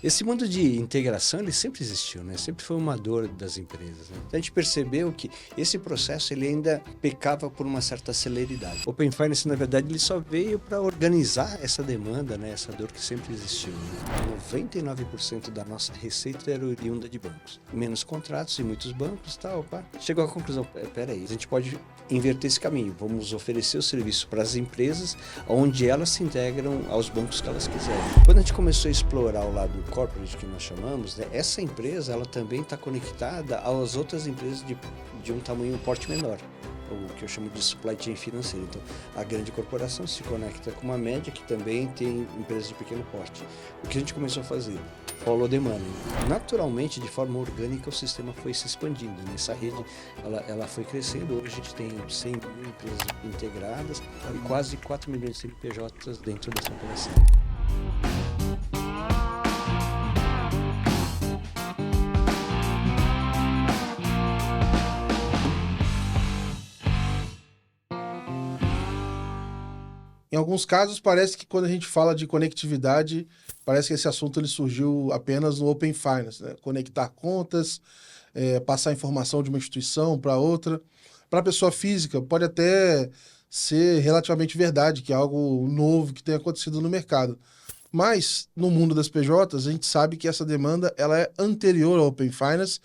Esse mundo de integração, ele sempre existiu, né? Sempre foi uma dor das empresas, né? Então, a gente percebeu que esse processo, ele ainda pecava por uma certa celeridade. O Open Finance, na verdade, ele só veio para organizar essa demanda, né? Essa dor que sempre existiu, né? 99% da nossa receita era oriunda de bancos. Menos contratos em muitos bancos, tá? Opa. Chegou à conclusão, peraí, a gente pode inverter esse caminho. Vamos oferecer o serviço para as empresas onde elas se integram aos bancos que elas quiserem. Quando a gente começou a explorar o lado corporate que nós chamamos, né, essa empresa ela também está conectada às outras empresas de um tamanho, um porte menor, o que eu chamo de supply chain financeira. Então, a grande corporação se conecta com uma média que também tem empresas de pequeno porte. O que a gente começou a fazer? Follow the money. Naturalmente, de forma orgânica, o sistema foi se expandindo. Nessa rede, ela foi crescendo. Hoje a gente tem 100 mil empresas integradas e quase 4 milhões de CNPJs dentro dessa operação. Em alguns casos, parece que quando a gente fala de conectividade, parece que esse assunto ele surgiu apenas no Open Finance, né? Conectar contas, passar informação de uma instituição para outra. Para a pessoa física, pode até ser relativamente verdade, que é algo novo que tem acontecido no mercado. Mas, no mundo das PJs, a gente sabe que essa demanda ela é anterior ao Open Finance.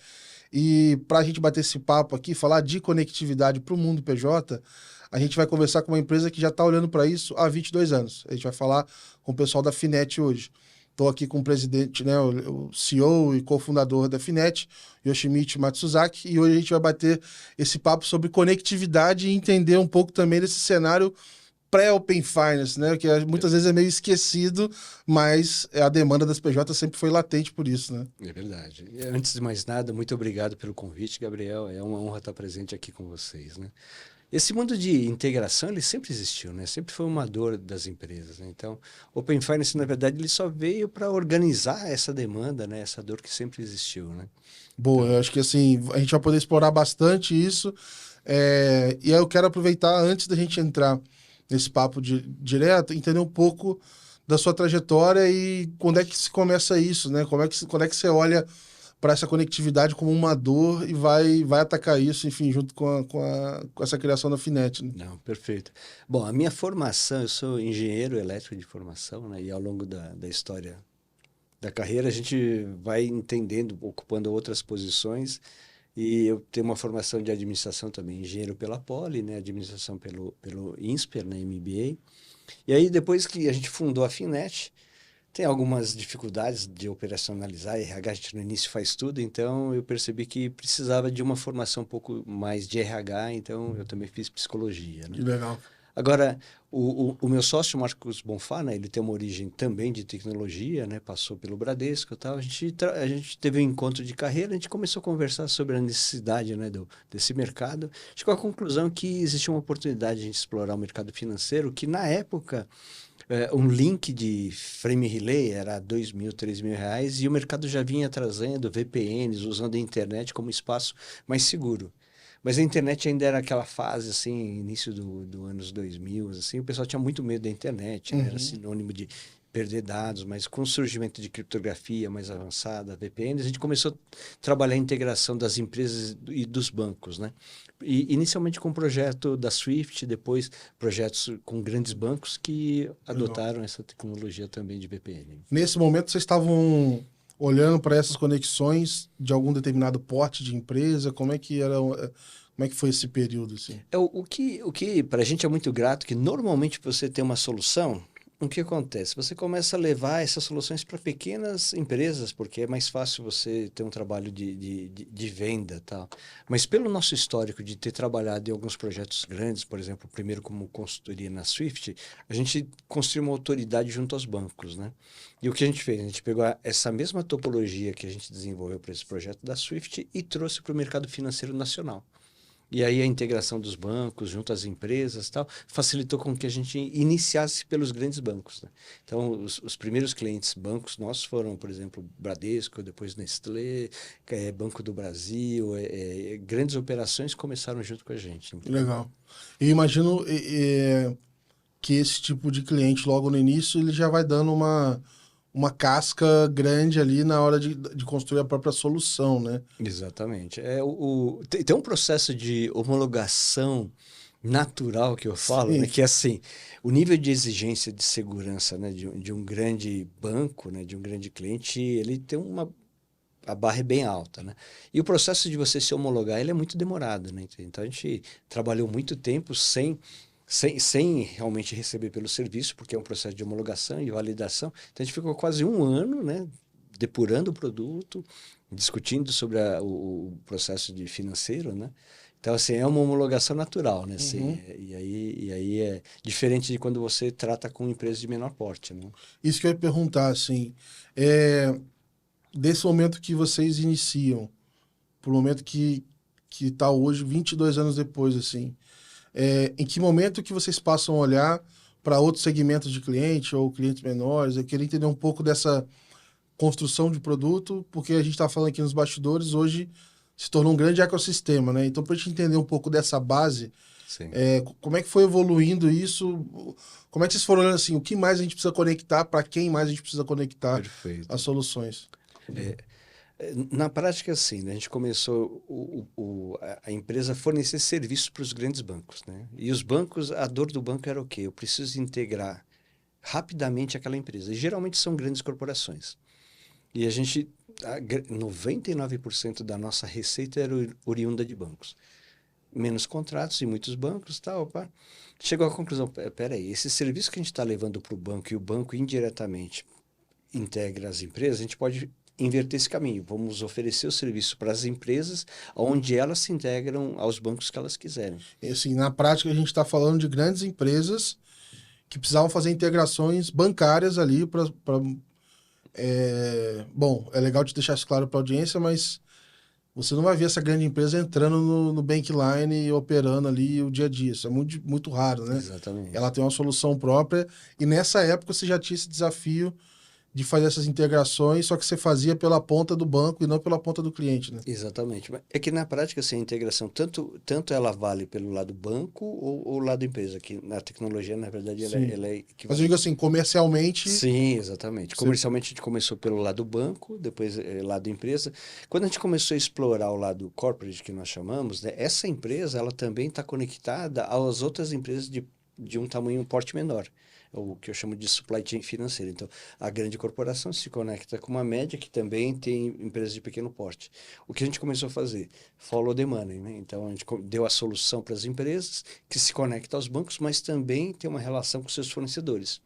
E para a gente bater esse papo aqui, falar de conectividade para o mundo PJ, a gente vai conversar com uma empresa que já está olhando para isso há 22 anos. A gente vai falar com o pessoal da Finet hoje. Estou aqui com o presidente, né, o CEO e cofundador da Finet, Yoshimichi Matsuzaki, e hoje a gente vai bater esse papo sobre conectividade e entender um pouco também desse cenário pré-Open Finance, né, que muitas vezes é meio esquecido, mas a demanda das PJ sempre foi latente por isso, né? É verdade. E, antes de mais nada, muito obrigado pelo convite, Gabriel. É uma honra estar presente aqui com vocês, né? Esse mundo de integração, ele sempre existiu, né? Sempre foi uma dor das empresas, né? Então, o Open Finance, na verdade, ele só veio para organizar essa demanda, né? Essa dor que sempre existiu, né? Boa, eu acho que assim, a gente vai poder explorar bastante isso. E aí eu quero aproveitar, antes da gente entrar nesse papo direto, entender um pouco da sua trajetória e quando é que se começa isso, né? Quando é que você olha para essa conectividade como uma dor e vai atacar isso, enfim, junto com essa criação da Finet, né? Não, perfeito. Bom, a minha formação, eu sou engenheiro elétrico de formação, né? E ao longo da história da carreira, a gente vai entendendo, ocupando outras posições. E eu tenho uma formação de administração também, engenheiro pela Poli, né? Administração pelo INSPER, né? MBA. E aí, depois que a gente fundou a Finet, tem algumas dificuldades de operacionalizar, RH a gente no início faz tudo, então eu percebi que precisava de uma formação um pouco mais de RH, então eu também fiz psicologia, né? Que legal. Agora, o meu sócio, Marcos Bonfá, né, ele tem uma origem também de tecnologia, né, passou pelo Bradesco e tal, a gente teve um encontro de carreira, a gente começou a conversar sobre a necessidade, né, desse mercado, chegou à conclusão que existia uma oportunidade de a gente explorar o mercado financeiro, que na época um link de frame relay era R$2.000, R$3.000 e o mercado já vinha trazendo VPNs, usando a internet como espaço mais seguro. Mas a internet ainda era aquela fase, assim, início do anos 2000, assim, o pessoal tinha muito medo da internet, né? Era sinônimo de perder dados, mas com o surgimento de criptografia mais avançada, VPNs, a gente começou a trabalhar a integração das empresas e dos bancos, né? E inicialmente com o projeto da Swift, depois projetos com grandes bancos que adotaram essa tecnologia também de VPN. Nesse momento, vocês estavam olhando para essas conexões de algum determinado porte de empresa? Como é que foi esse período, assim? O que para a gente é muito grato, que normalmente você tem uma solução, o que acontece? Você começa a levar essas soluções para pequenas empresas, porque é mais fácil você ter um trabalho de venda e tal. Mas pelo nosso histórico de ter trabalhado em alguns projetos grandes, por exemplo, o primeiro como consultoria na Swift, a gente construiu uma autoridade junto aos bancos, né? E o que a gente fez? A gente pegou essa mesma topologia que a gente desenvolveu para esse projeto da Swift e trouxe para o mercado financeiro nacional. E aí a integração dos bancos junto às empresas e tal, facilitou com que a gente iniciasse pelos grandes bancos, né? Então, os primeiros clientes bancos nossos foram, por exemplo, Bradesco, depois Nestlé, Banco do Brasil, grandes operações começaram junto com a gente. Então, Legal. Eu imagino que esse tipo de cliente, logo no início, ele já vai dando uma casca grande ali na hora de construir a própria solução, né? Exatamente. Tem um processo de homologação natural que eu falo, né? Sim. Que é assim, o nível de exigência de segurança, né? De um grande banco, né? De um grande cliente, ele tem a barra é bem alta, né? E o processo de você se homologar, ele é muito demorado, né? Então a gente trabalhou muito tempo sem realmente receber pelo serviço, porque é um processo de homologação e validação. Então a gente ficou quase um ano, né? Depurando o produto, discutindo sobre o processo de financeiro, né? Então, assim, é uma homologação natural, né? Assim, Uhum. e aí é diferente de quando você trata com empresas de menor porte, né? Isso que eu ia perguntar, assim, é, desse momento que vocês iniciam, pro momento que tá hoje, 22 anos depois, assim, em que momento que vocês passam a olhar para outros segmentos de cliente ou clientes menores? Eu queria entender um pouco dessa construção de produto, porque a gente está falando aqui nos bastidores, hoje se tornou um grande ecossistema, né? Então, para a gente entender um pouco dessa base, Sim, como é que foi evoluindo isso? Como é que vocês foram olhando assim, o que mais a gente precisa conectar, para quem mais a gente precisa conectar as perfeito. soluções? Na prática, assim, né, a gente começou a empresa a fornecer serviços para os grandes bancos, né? E os bancos, a dor do banco era o quê? Eu preciso integrar rapidamente aquela empresa. E geralmente são grandes corporações. E 99% da nossa receita era oriunda de bancos. Menos contratos em muitos bancos, tal, pá. Chegou à conclusão, peraí, esse serviço que a gente está levando para o banco e o banco indiretamente integra as empresas, a gente pode inverter esse caminho. Vamos oferecer o serviço para as empresas onde elas se integram aos bancos que elas quiserem. E, assim, na prática, a gente está falando de grandes empresas que precisavam fazer integrações bancárias ali para. Bom, é legal te deixar isso claro para a audiência, mas você não vai ver essa grande empresa entrando no Bankline e operando ali o dia a dia. Isso é muito, muito raro, né? Ela Exatamente. tem uma solução própria e nessa época você já tinha esse desafio de fazer essas integrações, só que você fazia pela ponta do banco e não pela ponta do cliente, né? Exatamente. Mas é que na prática, assim, a integração, tanto ela vale pelo lado banco ou lado empresa, que na tecnologia, na verdade, Sim. ela é Mas eu digo equivalente. assim, comercialmente, Sim, exatamente. você... Comercialmente a gente começou pelo lado banco, depois lado empresa. Quando a gente começou a explorar o lado corporate, que nós chamamos, né, essa empresa ela também está conectada às outras empresas de um tamanho, um porte menor, o que eu chamo de supply chain financeira. Então, a grande corporação se conecta com uma média que também tem empresas de pequeno porte. O que a gente começou a fazer? Follow the money, né? Então, a gente deu a solução para as empresas que se conectam aos bancos, mas também tem uma relação com seus fornecedores.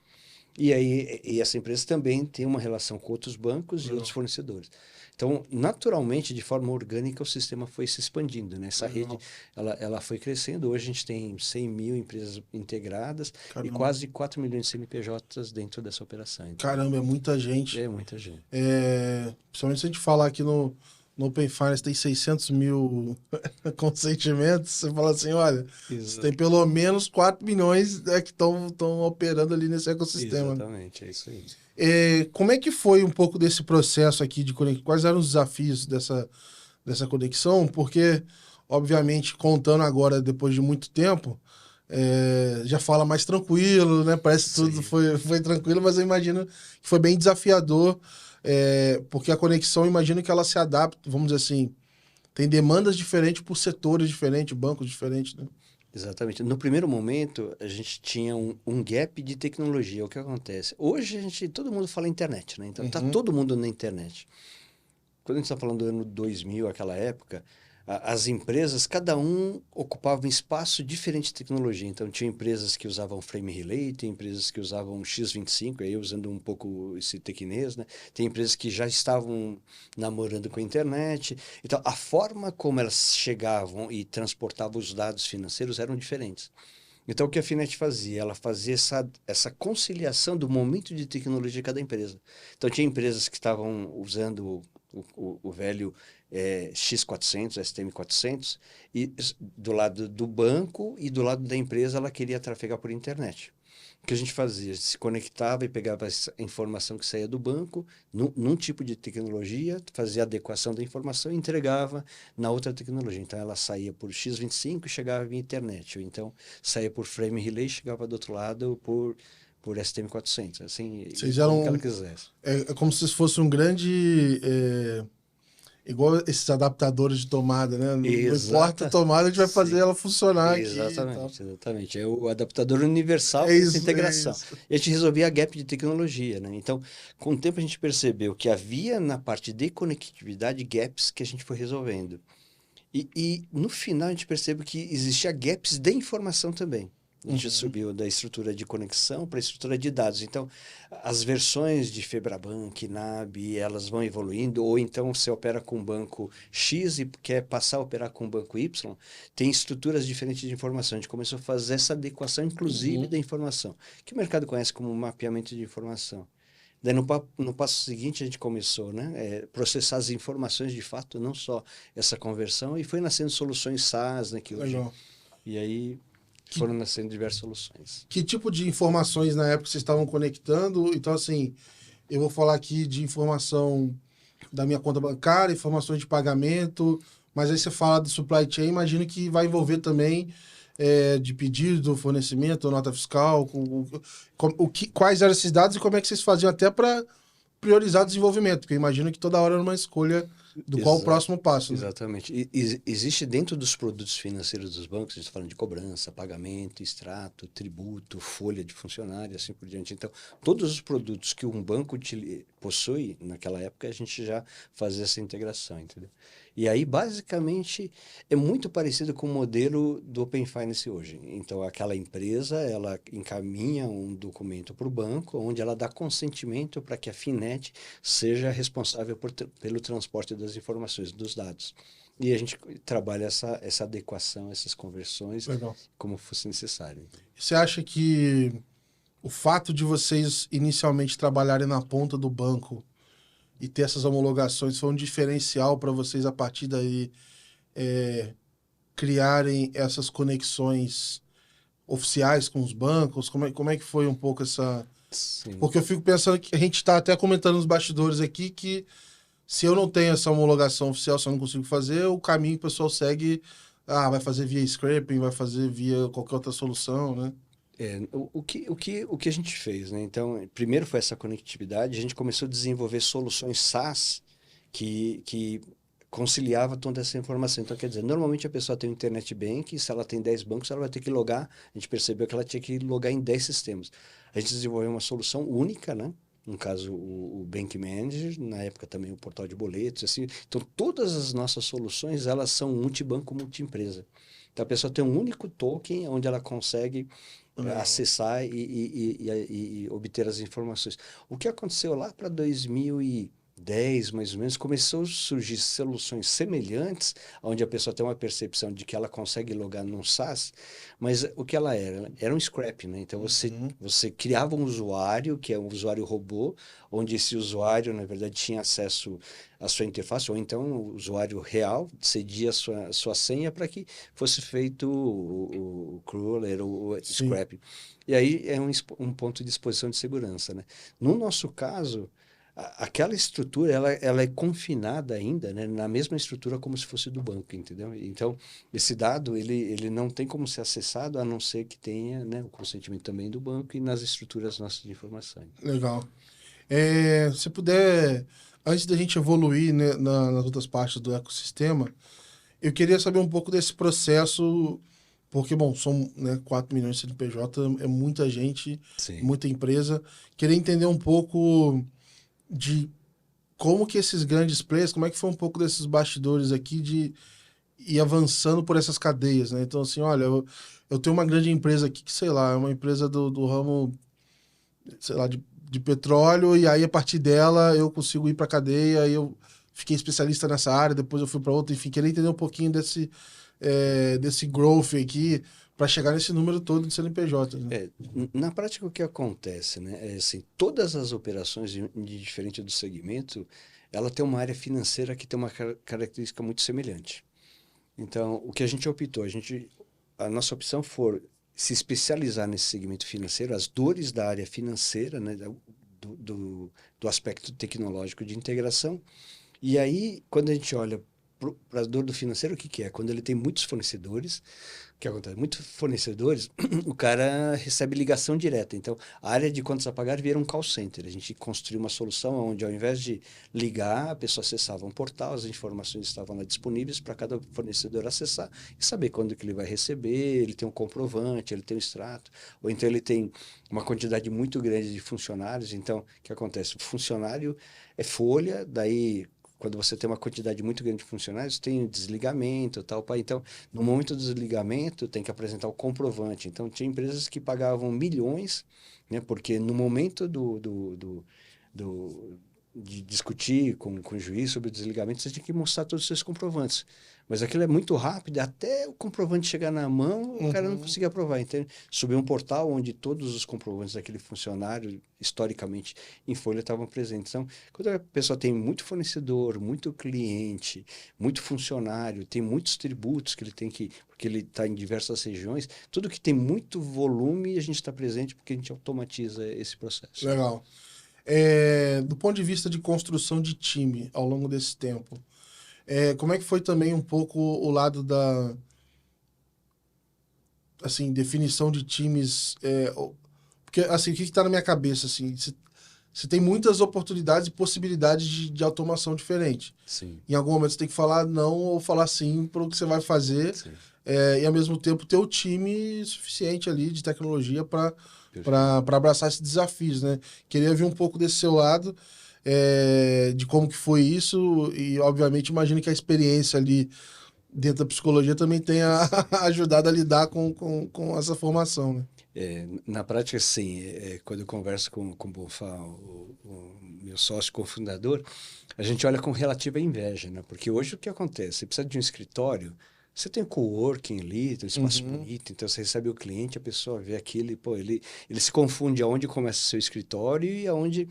E aí, essa empresa também tem uma relação com outros bancos e outros Legal, fornecedores. Então, naturalmente, de forma orgânica, o sistema foi se expandindo, né? Essa rede, legal. ela foi crescendo. Hoje a gente tem 100 mil empresas integradas e Caramba. quase 4 milhões de CNPJs dentro dessa operação. Então, Caramba, é muita gente. é muita gente. Principalmente se a gente falar aqui no Open Finance tem 600 mil consentimentos, você fala assim, olha, você tem pelo menos 4 milhões, né, que estão operando ali nesse ecossistema, né? Exatamente, é isso aí. Como é que foi um pouco desse processo aqui de conexão? Quais eram os desafios dessa conexão? Porque, obviamente, contando agora, depois de muito tempo, já fala mais tranquilo, né? Parece que tudo Sim, foi tranquilo, mas eu imagino que foi bem desafiador, porque a conexão, eu imagino que ela se adapta, vamos dizer assim, tem demandas diferentes por setores diferentes, bancos diferentes, né? exatamente. No primeiro momento, a gente tinha um gap de tecnologia. O que acontece? Hoje, todo mundo fala internet, né? Então, tá Uhum. todo mundo na internet. Quando a gente está falando do ano 2000, aquela época, as empresas, cada um ocupava um espaço diferente de tecnologia. Então, tinha empresas que usavam frame relay, tem empresas que usavam X25, aí usando um pouco esse tequinês, né? Tem empresas que já estavam namorando com a internet. Então, a forma como elas chegavam e transportavam os dados financeiros eram diferentes. Então, o que a Finet fazia? Ela fazia essa conciliação do momento de tecnologia de cada empresa. Então, tinha empresas que estavam usando o velho X400, STM400, e do lado do banco e do lado da empresa ela queria trafegar por internet. O que a gente fazia? Se conectava e pegava essa informação que saía do banco, num tipo de tecnologia, fazia a adequação da informação e entregava na outra tecnologia. Então, ela saía por X25 e chegava via internet. Ou então, saía por frame relay e chegava do outro lado por STM400, assim, Vocês como eram... que ela quisesse. É como se fosse um grande... igual esses adaptadores de tomada, né? Não importa a Exata, tomada, a gente vai fazer sim. ela funcionar aqui e tal. Exatamente, exatamente. É o adaptador universal É para essa isso, é integração. isso. E a gente resolvia a gap de tecnologia, né? Então, com o tempo a gente percebeu que havia na parte de conectividade gaps que a gente foi resolvendo. E no final a gente percebe que existia gaps de informação também. A gente Uhum. subiu da estrutura de conexão para a estrutura de dados. Então, as versões de Febrabank, NAB, elas vão evoluindo, ou então você opera com o banco X e quer passar a operar com o banco Y, tem estruturas diferentes de informação. A gente começou a fazer essa adequação, inclusive, Uhum. da informação, que o mercado conhece como mapeamento de informação. Daí no passo seguinte a gente começou, né, processar as informações de fato, não só essa conversão, e foi nascendo soluções SaaS, né, que hoje... Legal. E aí Que, foram nascendo diversas soluções. que tipo de informações na época vocês estavam conectando? Então, assim, eu vou falar aqui de informação da minha conta bancária, informações de pagamento, mas aí você fala de supply chain, imagino que vai envolver também de pedido, fornecimento, nota fiscal, quais eram esses dados e como é que vocês faziam até para priorizar o desenvolvimento, porque eu imagino que toda hora era uma escolha do qual o Exato, próximo passo, né? exatamente. Existe dentro dos produtos financeiros dos bancos, a gente está falando de cobrança, pagamento, extrato, tributo, folha de funcionário, assim por diante. Então, todos os produtos que um banco possui, naquela época, a gente já fazia essa integração, entendeu? E aí, basicamente, é muito parecido com o modelo do Open Finance hoje. Então, aquela empresa, ela encaminha um documento para o banco, onde ela dá consentimento para que a Finet seja responsável pelo transporte das informações, dos dados. E a gente trabalha essa adequação, essas conversões, Legal. como fosse necessário. Você acha que o fato de vocês inicialmente trabalharem na ponta do banco e ter essas homologações foi um diferencial para vocês a partir daí criarem essas conexões oficiais com os bancos? Como é que foi um pouco essa... Sim. Porque eu fico pensando que a gente está até comentando nos bastidores aqui que se eu não tenho essa homologação oficial, se eu não consigo fazer, o caminho que o pessoal segue, vai fazer via scraping, vai fazer via qualquer outra solução, né? O que a gente fez, né? Então, primeiro foi essa conectividade, a gente começou a desenvolver soluções SaaS que conciliava toda essa informação. Então, quer dizer, normalmente a pessoa tem um internet bank, se ela tem 10 bancos, ela vai ter que logar, a gente percebeu que ela tinha que logar em 10 sistemas. A gente desenvolveu uma solução única, né? No caso, o Bank Manager, na época também o portal de boletos, assim. Então, todas as nossas soluções, elas são multibanco, multiempresa. Então, a pessoa tem um único token onde ela consegue acessar e obter as informações. O que aconteceu lá para 2010, mais ou menos, começou a surgir soluções semelhantes, onde a pessoa tem uma percepção de que ela consegue logar num SaaS, mas o que ela era? Era um scrap, né? Então você criava um usuário, que é um usuário robô, onde esse usuário, na verdade, tinha acesso à sua interface, ou então o usuário real cedia a sua senha para que fosse feito o crawler, o Sim. scrap. E aí é um ponto de exposição de segurança, né? No nosso caso, aquela estrutura, ela é confinada ainda, né, na mesma estrutura como se fosse do banco, entendeu? Então, esse dado, ele não tem como ser acessado, a não ser que tenha, né, o consentimento também do banco e nas estruturas nossas de informação. Legal. Se puder, antes da gente evoluir, né, nas outras partes do ecossistema, eu queria saber um pouco desse processo, porque, bom, são, né, 4 milhões de CNPJ, é muita gente, Sim. muita empresa. Queria entender um pouco de como que esses grandes players, como é que foi um pouco desses bastidores aqui de ir avançando por essas cadeias, né? Então, assim, olha, eu tenho uma grande empresa aqui que, sei lá, é uma empresa do ramo, sei lá, de petróleo, e aí a partir dela eu consigo ir para a cadeia, e eu fiquei especialista nessa área, depois eu fui para outra, enfim, queria entender um pouquinho desse growth aqui para chegar nesse número todo de CNPJ, né? Na prática, o que acontece, né, é assim, todas as operações, de diferente do segmento, ela tem uma área financeira que tem uma característica muito semelhante. Então, o que a gente optou, a nossa opção foi se especializar nesse segmento financeiro, as dores da área financeira, né, do aspecto tecnológico de integração. E aí, quando a gente olha operador do financeiro, o que que é? Quando ele tem muitos fornecedores, o que acontece? Muitos fornecedores, o cara recebe ligação direta. Então, a área de contas a pagar vira um call center. A gente construiu uma solução onde, ao invés de ligar, a pessoa acessava um portal, as informações estavam lá disponíveis para cada fornecedor acessar e saber quando que ele vai receber, ele tem um comprovante, ele tem um extrato, ou então ele tem uma quantidade muito grande de funcionários. Então, o que acontece? O funcionário é folha, daí quando você tem uma quantidade muito grande de funcionários, tem o desligamento, tal, pá. Então, no momento do desligamento, tem que apresentar o comprovante. Então, tinha empresas que pagavam milhões, né? Porque no momento do- de discutir com o juiz sobre o desligamento, você tinha que mostrar todos os seus comprovantes. Mas aquilo é muito rápido, até o comprovante chegar na mão, o cara não Uhum. conseguia aprovar. Então, subiu um portal onde todos os comprovantes daquele funcionário, historicamente, em folha, estavam presentes. Então, quando a pessoa tem muito fornecedor, muito cliente, muito funcionário, tem muitos tributos que ele tem que, porque ele está em diversas regiões, tudo que tem muito volume, a gente está presente porque a gente automatiza esse processo. Legal. Do ponto de vista de construção de time ao longo desse tempo, como é que foi também um pouco o lado da, assim, definição de times? Porque, assim, o que está na minha cabeça, assim, você tem muitas oportunidades e possibilidades de automação diferente. Sim, Em algum momento você tem que falar não ou falar sim para o que você vai fazer, sim, e ao mesmo tempo ter o time suficiente ali de tecnologia para perfeito. abraçar esses desafios, né? Queria ver um pouco desse seu lado, de como que foi isso e, obviamente, imagino que a experiência ali dentro da psicologia também tenha ajudado a lidar com essa formação, né? Na prática, sim. Quando eu converso com o Bonfá, o meu sócio cofundador, a gente olha com relativa inveja, né? Porque hoje o que acontece? Você precisa de um escritório, você tem coworking ali, tem um espaço Uhum. bonito, então você recebe o cliente, a pessoa vê aquilo e, pô, ele se confunde aonde começa o seu escritório e aonde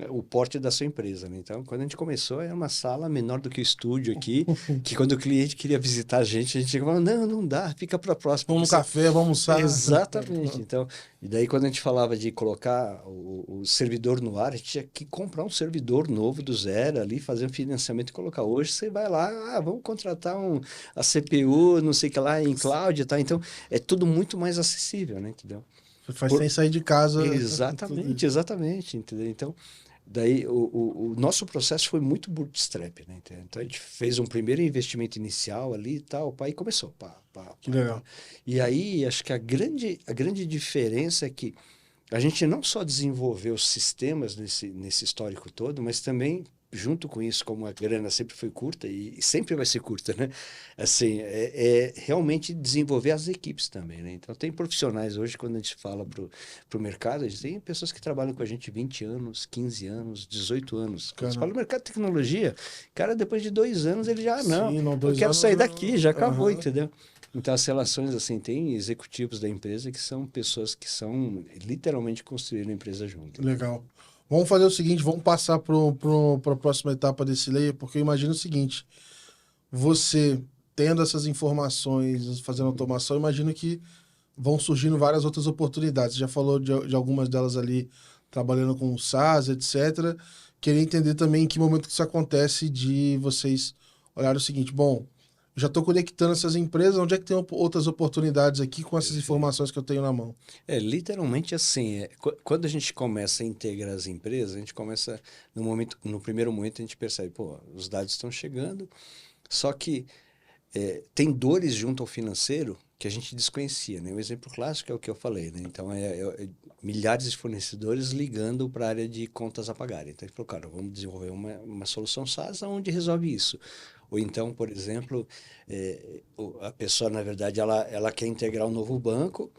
o porte da sua empresa, né? Então, quando a gente começou, era uma sala menor do que o estúdio aqui, que quando o cliente queria visitar a gente falava, não, não dá, fica para a próxima, Vamos porque no você... café, vamos almoçar. Exatamente. Então, e daí quando a gente falava de colocar o servidor no ar, a gente tinha que comprar um servidor novo do zero ali, fazer um financiamento e colocar. Hoje você vai lá, vamos contratar a CPU, não sei o que lá, em cloud e tal. Então, é tudo muito mais acessível, né? Entendeu? Você faz Por- sem sair de casa. Tudo Exatamente, isso. exatamente, entendeu? Então, daí o nosso processo foi muito bootstrap, né? Entendeu? Então, a gente fez um primeiro investimento inicial ali e tal, pá, e começou, pá, pá, Que pá, pá. legal. E aí, acho que a grande diferença é que a gente não só desenvolveu sistemas nesse histórico todo, mas também, junto com isso, como a grana sempre foi curta e sempre vai ser curta, né? Assim, é realmente desenvolver as equipes também, né? Então, tem profissionais hoje, quando a gente fala para o mercado, a gente tem pessoas que trabalham com a gente 20 anos, 15 anos, 18 anos. Quando você fala Caramba. no mercado de tecnologia, cara, depois de 2 anos, ele já, não, Sim, não, eu dois quero anos. sair daqui, já acabou, Aham. entendeu? Então, as relações, assim, tem executivos da empresa que são pessoas que são literalmente construíram a empresa junto, né? Legal. Vamos fazer o seguinte, vamos passar para a próxima etapa desse layer, porque eu imagino o seguinte, você tendo essas informações, fazendo automação, eu imagino que vão surgindo várias outras oportunidades. Você já falou de algumas delas ali, trabalhando com o SaaS, etc. Queria entender também em que momento que isso acontece de vocês olharem o seguinte, bom, eu já estou conectando essas empresas, onde é que tem outras oportunidades aqui com essas Perfeito. informações que eu tenho na mão? Literalmente assim, quando a gente começa a integrar as empresas, a gente começa, no primeiro momento a gente percebe, pô, os dados estão chegando, só que tem dores junto ao financeiro que a gente desconhecia, né? O exemplo clássico é o que eu falei, né? Então, milhares de fornecedores ligando para a área de contas a pagar. Então, ele falou, cara, vamos desenvolver uma solução SaaS onde resolve isso. Ou então, por exemplo, a pessoa, na verdade, ela quer integrar um novo banco,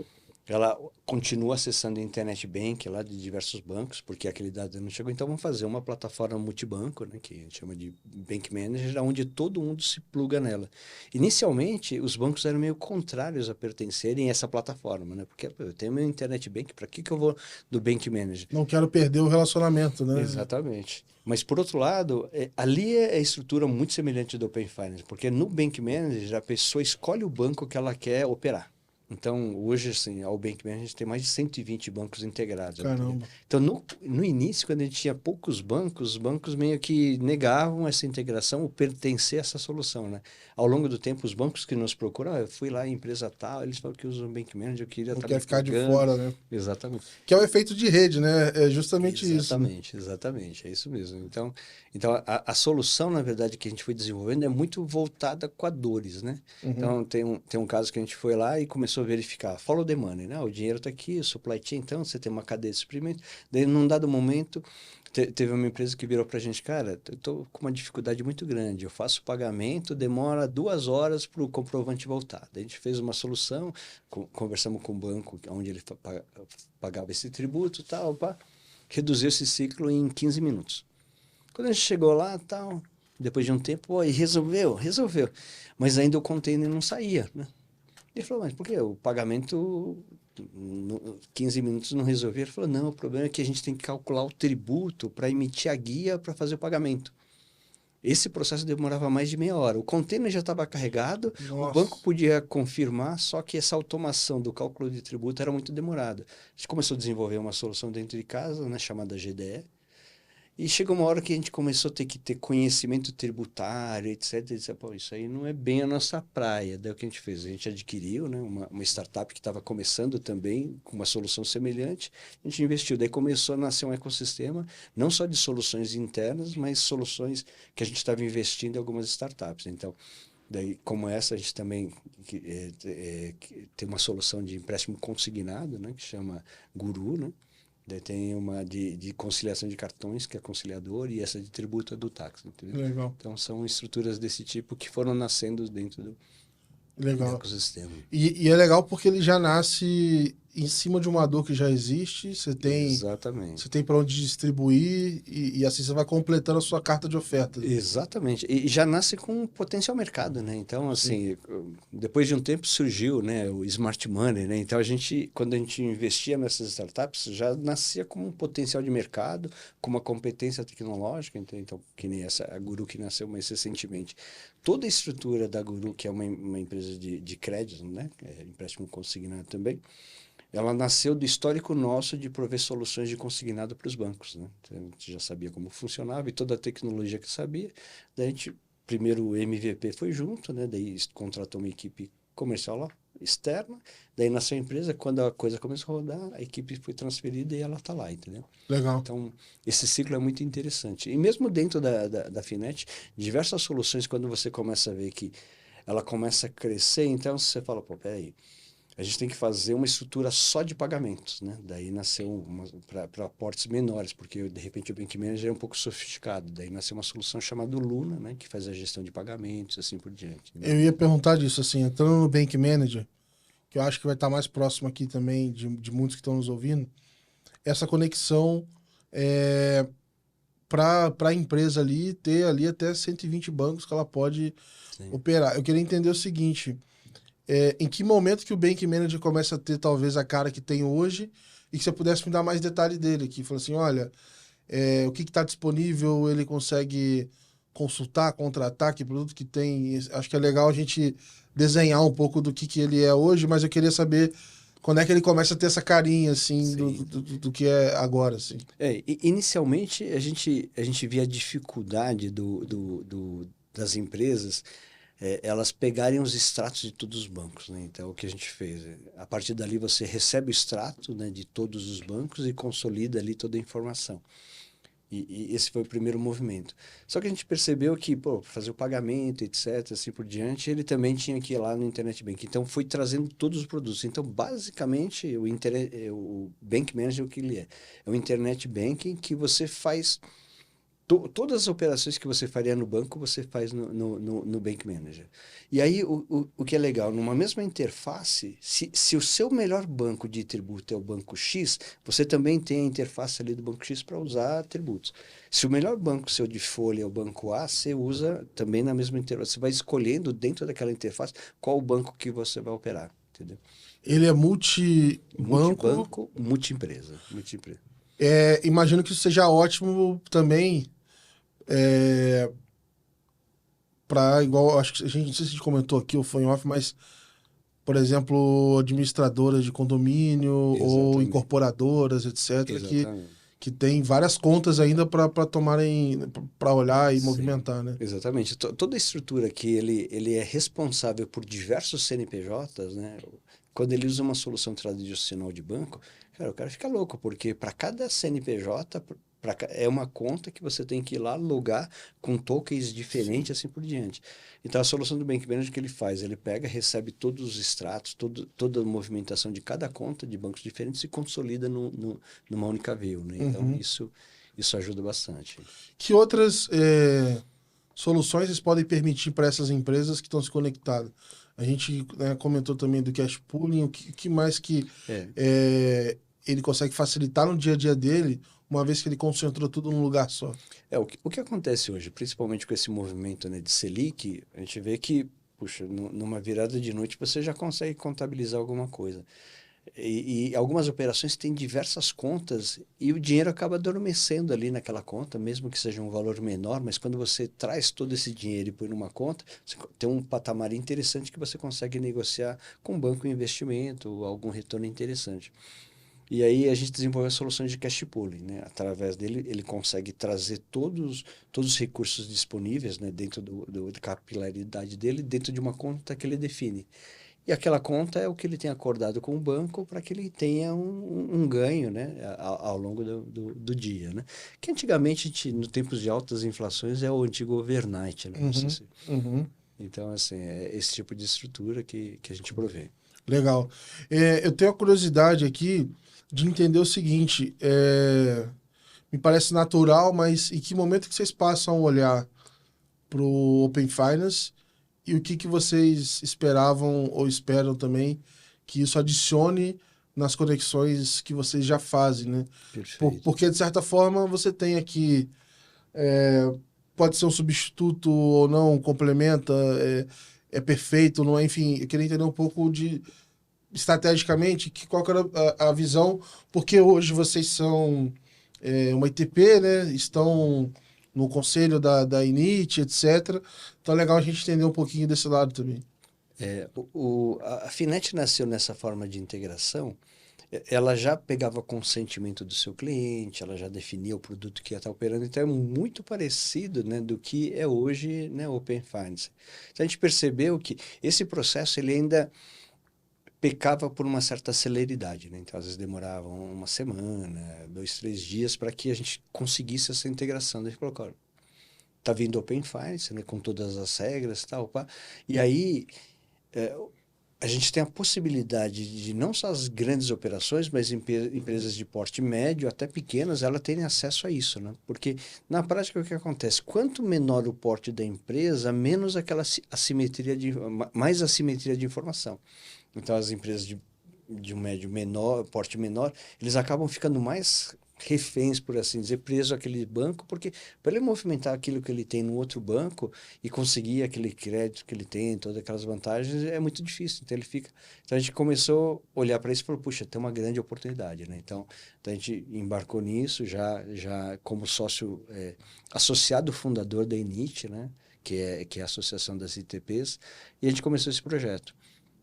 ela continua acessando a internet bank lá de diversos bancos, porque aquele dado não chegou. Então, vamos fazer uma plataforma multibanco, né, que a gente chama de Bank Manager, onde todo mundo se pluga nela. Inicialmente, os bancos eram meio contrários a pertencerem a essa plataforma, né? Porque pô, eu tenho meu internet bank, para que eu vou do Bank Manager? Não quero perder o relacionamento, né? Exatamente. Mas, por outro lado, ali é a estrutura muito semelhante do Open Finance, porque no Bank Manager a pessoa escolhe o banco que ela quer operar. Então, hoje, assim, ao Bankman, a gente tem mais de 120 bancos integrados. Entendeu? Caramba. Então, no início, quando a gente tinha poucos bancos, os bancos meio que negavam essa integração, ou pertencer a essa solução, né? Ao longo do tempo, os bancos que nos procuram, eu fui lá em empresa tal, eles falam que usam o Bankman, eu queria Não estar quer me ficar de pegando. fora, né? Exatamente. Que é o efeito de rede, né? É justamente isso, né? Exatamente, exatamente, é isso mesmo. Então a solução, na verdade, que a gente foi desenvolvendo é muito voltada com a dores, né? Uhum. Então, tem um caso que a gente foi lá e começou a verificar, follow the money, né? O dinheiro está aqui, o supply chain, então, você tem uma cadeia de suprimento. Daí, num dado momento, teve uma empresa que virou para a gente, cara, eu estou com uma dificuldade muito grande, eu faço o pagamento, demora 2 horas para o comprovante voltar. Daí a gente fez uma solução, conversamos com o banco, onde ele pagava esse tributo e tal, pá, reduziu esse ciclo em 15 minutos. Quando a gente chegou lá, tal, depois de um tempo, pô, e resolveu. Mas ainda o container não saía, né? Ele falou, mas por que o pagamento 15 minutos não resolvia? Ele falou, não, o problema é que a gente tem que calcular o tributo para emitir a guia para fazer o pagamento. Esse processo demorava mais de meia hora. O container já estava carregado, o banco Nossa. podia confirmar, só que essa automação do cálculo de tributo era muito demorada. A gente começou a desenvolver uma solução dentro de casa, né, chamada GDE, e chegou uma hora que a gente começou a ter que ter conhecimento tributário, etc. E disse, pô, isso aí não é bem a nossa praia. Daí o que a gente fez? A gente adquiriu, né, uma startup que estava começando também com uma solução semelhante. A gente investiu. Daí começou a nascer um ecossistema, não só de soluções internas, mas soluções que a gente estava investindo em algumas startups. Então, daí, como essa, a gente também tem uma solução de empréstimo consignado, né, que chama Guru, né? Daí tem uma de conciliação de cartões, que é conciliador, e essa de tributo é do táxi, entendeu? Legal. Então, são estruturas desse tipo que foram nascendo dentro do Legal. ecossistema. E é legal porque ele já nasce em cima de uma dor que já existe, Exatamente. você tem para onde distribuir e assim você vai completando a sua carta de ofertas. Exatamente. E já nasce com um potencial mercado, né? Então, Sim. assim, depois de um tempo surgiu, né, o smart money, né? Então, quando a gente investia nessas startups, já nascia com um potencial de mercado, com uma competência tecnológica, então que nem essa, a Guru que nasceu mais recentemente. Toda a estrutura da Guru, que é uma empresa de crédito, né? É empréstimo consignado também, ela nasceu do histórico nosso de prover soluções de consignado para os bancos, né? Então, a gente já sabia como funcionava e toda a tecnologia que sabia. Daí a gente, primeiro o MVP foi junto, né? Daí contratou uma equipe comercial lá, externa. Daí nasceu a empresa, quando a coisa começou a rodar, a equipe foi transferida e ela está lá, entendeu? Legal. Então, esse ciclo é muito interessante. E mesmo dentro da Finet, diversas soluções, quando você começa a ver que ela começa a crescer, então você fala, pô, peraí, a gente tem que fazer uma estrutura só de pagamentos, né? Daí nasceu para aportes menores, porque de repente o Bank Manager é um pouco sofisticado. Daí nasceu uma solução chamada Luna, né? Que faz a gestão de pagamentos, assim por diante. Né? Eu ia perguntar disso, assim, entrando no Bank Manager, que eu acho que vai estar mais próximo aqui também de muitos que estão nos ouvindo, essa conexão para a empresa ali ter ali até 120 bancos que ela pode Sim. operar. Eu queria entender o seguinte, em que momento que o Bank Manager começa a ter talvez a cara que tem hoje e que você pudesse me dar mais detalhe dele aqui. Falou assim, olha, o que está disponível, ele consegue consultar, contratar, que produto que tem. Acho que é legal a gente desenhar um pouco do que ele é hoje, mas eu queria saber quando é que ele começa a ter essa carinha, assim, do que é agora, assim. Inicialmente, a gente via a dificuldade das empresas elas pegarem os extratos de todos os bancos, né? Então, o que a gente fez? A partir dali, você recebe o extrato, né, de todos os bancos e consolida ali toda a informação. E esse foi o primeiro movimento. Só que a gente percebeu que, pô, fazer o pagamento, etc., assim por diante, ele também tinha que ir lá no Internet Bank. Então, foi trazendo todos os produtos. Então, basicamente, o Bank Manager, o que ele é? É o Internet Banking que você faz todas as operações que você faria no banco, você faz no Bank Manager. E aí, o que é legal, numa mesma interface, se o seu melhor banco de tributo é o banco X, você também tem a interface ali do banco X para usar tributos. Se o melhor banco seu de folha é o banco A, você usa também na mesma interface. Você vai escolhendo dentro daquela interface qual o banco que você vai operar, entendeu? Ele é multibanco. Multibanco, multiempresa. Multiempresa. Imagino que isso seja ótimo também para, igual, acho que a gente, não sei se a gente comentou aqui ou foi em off, mas por exemplo, administradoras de condomínio ou Exatamente. incorporadoras, etc., Exatamente. que tem várias contas ainda para tomarem, para olhar e Sim, movimentar, né? exatamente. Toda a estrutura que ele é responsável por diversos CNPJs, né? Quando ele usa uma solução tradicional de banco, cara, o cara fica louco, porque para cada CNPJ é uma conta que você tem que ir lá logar com tokens diferentes, assim por diante. Então, a solução do Bank Manager que ele faz, ele pega, recebe todos os extratos, toda a movimentação de cada conta de bancos diferentes e consolida numa única view, né? Então, Uhum. isso ajuda bastante. Que outras soluções vocês podem permitir para essas empresas que estão se conectadas? A gente, né, comentou também do cash pooling, o que mais que É, é, ele consegue facilitar no dia a dia dele, uma vez que ele concentrou tudo num lugar só. o que acontece hoje, principalmente com esse movimento, né, de Selic, a gente vê que, puxa, numa virada de noite você já consegue contabilizar alguma coisa. E algumas operações têm diversas contas e o dinheiro acaba adormecendo ali naquela conta, mesmo que seja um valor menor, mas quando você traz todo esse dinheiro e põe numa conta, você tem um patamar interessante que você consegue negociar com o banco de investimento ou algum retorno interessante. E aí a gente desenvolveu soluções de cash pooling, né? Através dele, ele consegue trazer todos os recursos disponíveis, né, dentro da capilaridade dele, dentro de uma conta que ele define. E aquela conta é o que ele tem acordado com o banco para que ele tenha um ganho, né, ao longo do dia, né? Que antigamente, no tempos de altas inflações, é o antigo overnight, né? Não sei Uhum, se... uhum. Então, assim, é esse tipo de estrutura que a gente provê. Legal. Eu tenho a curiosidade aqui de entender o seguinte: me parece natural, mas em que momento que vocês passam a olhar para o Open Finance e o que vocês esperavam ou esperam também que isso adicione nas conexões que vocês já fazem, né? Perfeito. Porque, de certa forma, você tem aqui, pode ser um substituto ou não, complementa, é perfeito, não é? Enfim, eu queria entender um pouco de estrategicamente, qual que era a visão, porque hoje vocês são uma ITP, né? Estão no conselho da INIT, etc. Então é legal a gente entender um pouquinho desse lado também. A Finet nasceu nessa forma de integração. Ela já pegava consentimento do seu cliente, ela já definia o produto que ia estar operando, então é muito parecido, né, do que é hoje, né, Open Finance. Então a gente percebeu que esse processo ele ainda pecava por uma certa celeridade, né? Então às vezes demorava uma semana, 2, 3 dias para que a gente conseguisse essa integração. Daí a gente falou, cara, tá vindo Open Finance, né, com todas as regras e tal, pá. E aí é, a gente tem a possibilidade de não só as grandes operações, mas empresas de porte médio, até pequenas, elas terem acesso a isso, né? Porque na prática o que acontece? Quanto menor o porte da empresa, menos aquela assimetria mais assimetria de informação. Então as empresas de um médio menor, porte menor, eles acabam ficando mais reféns, por assim dizer, preso àquele banco, porque para ele movimentar aquilo que ele tem no outro banco e conseguir aquele crédito que ele tem, todas aquelas vantagens, é muito difícil. Então ele fica. Então a gente começou a olhar para isso e falou, puxa, tem uma grande oportunidade, né? Então a gente embarcou nisso, já como sócio associado fundador da INIT, né? Que é a Associação das ITPs, e a gente começou esse projeto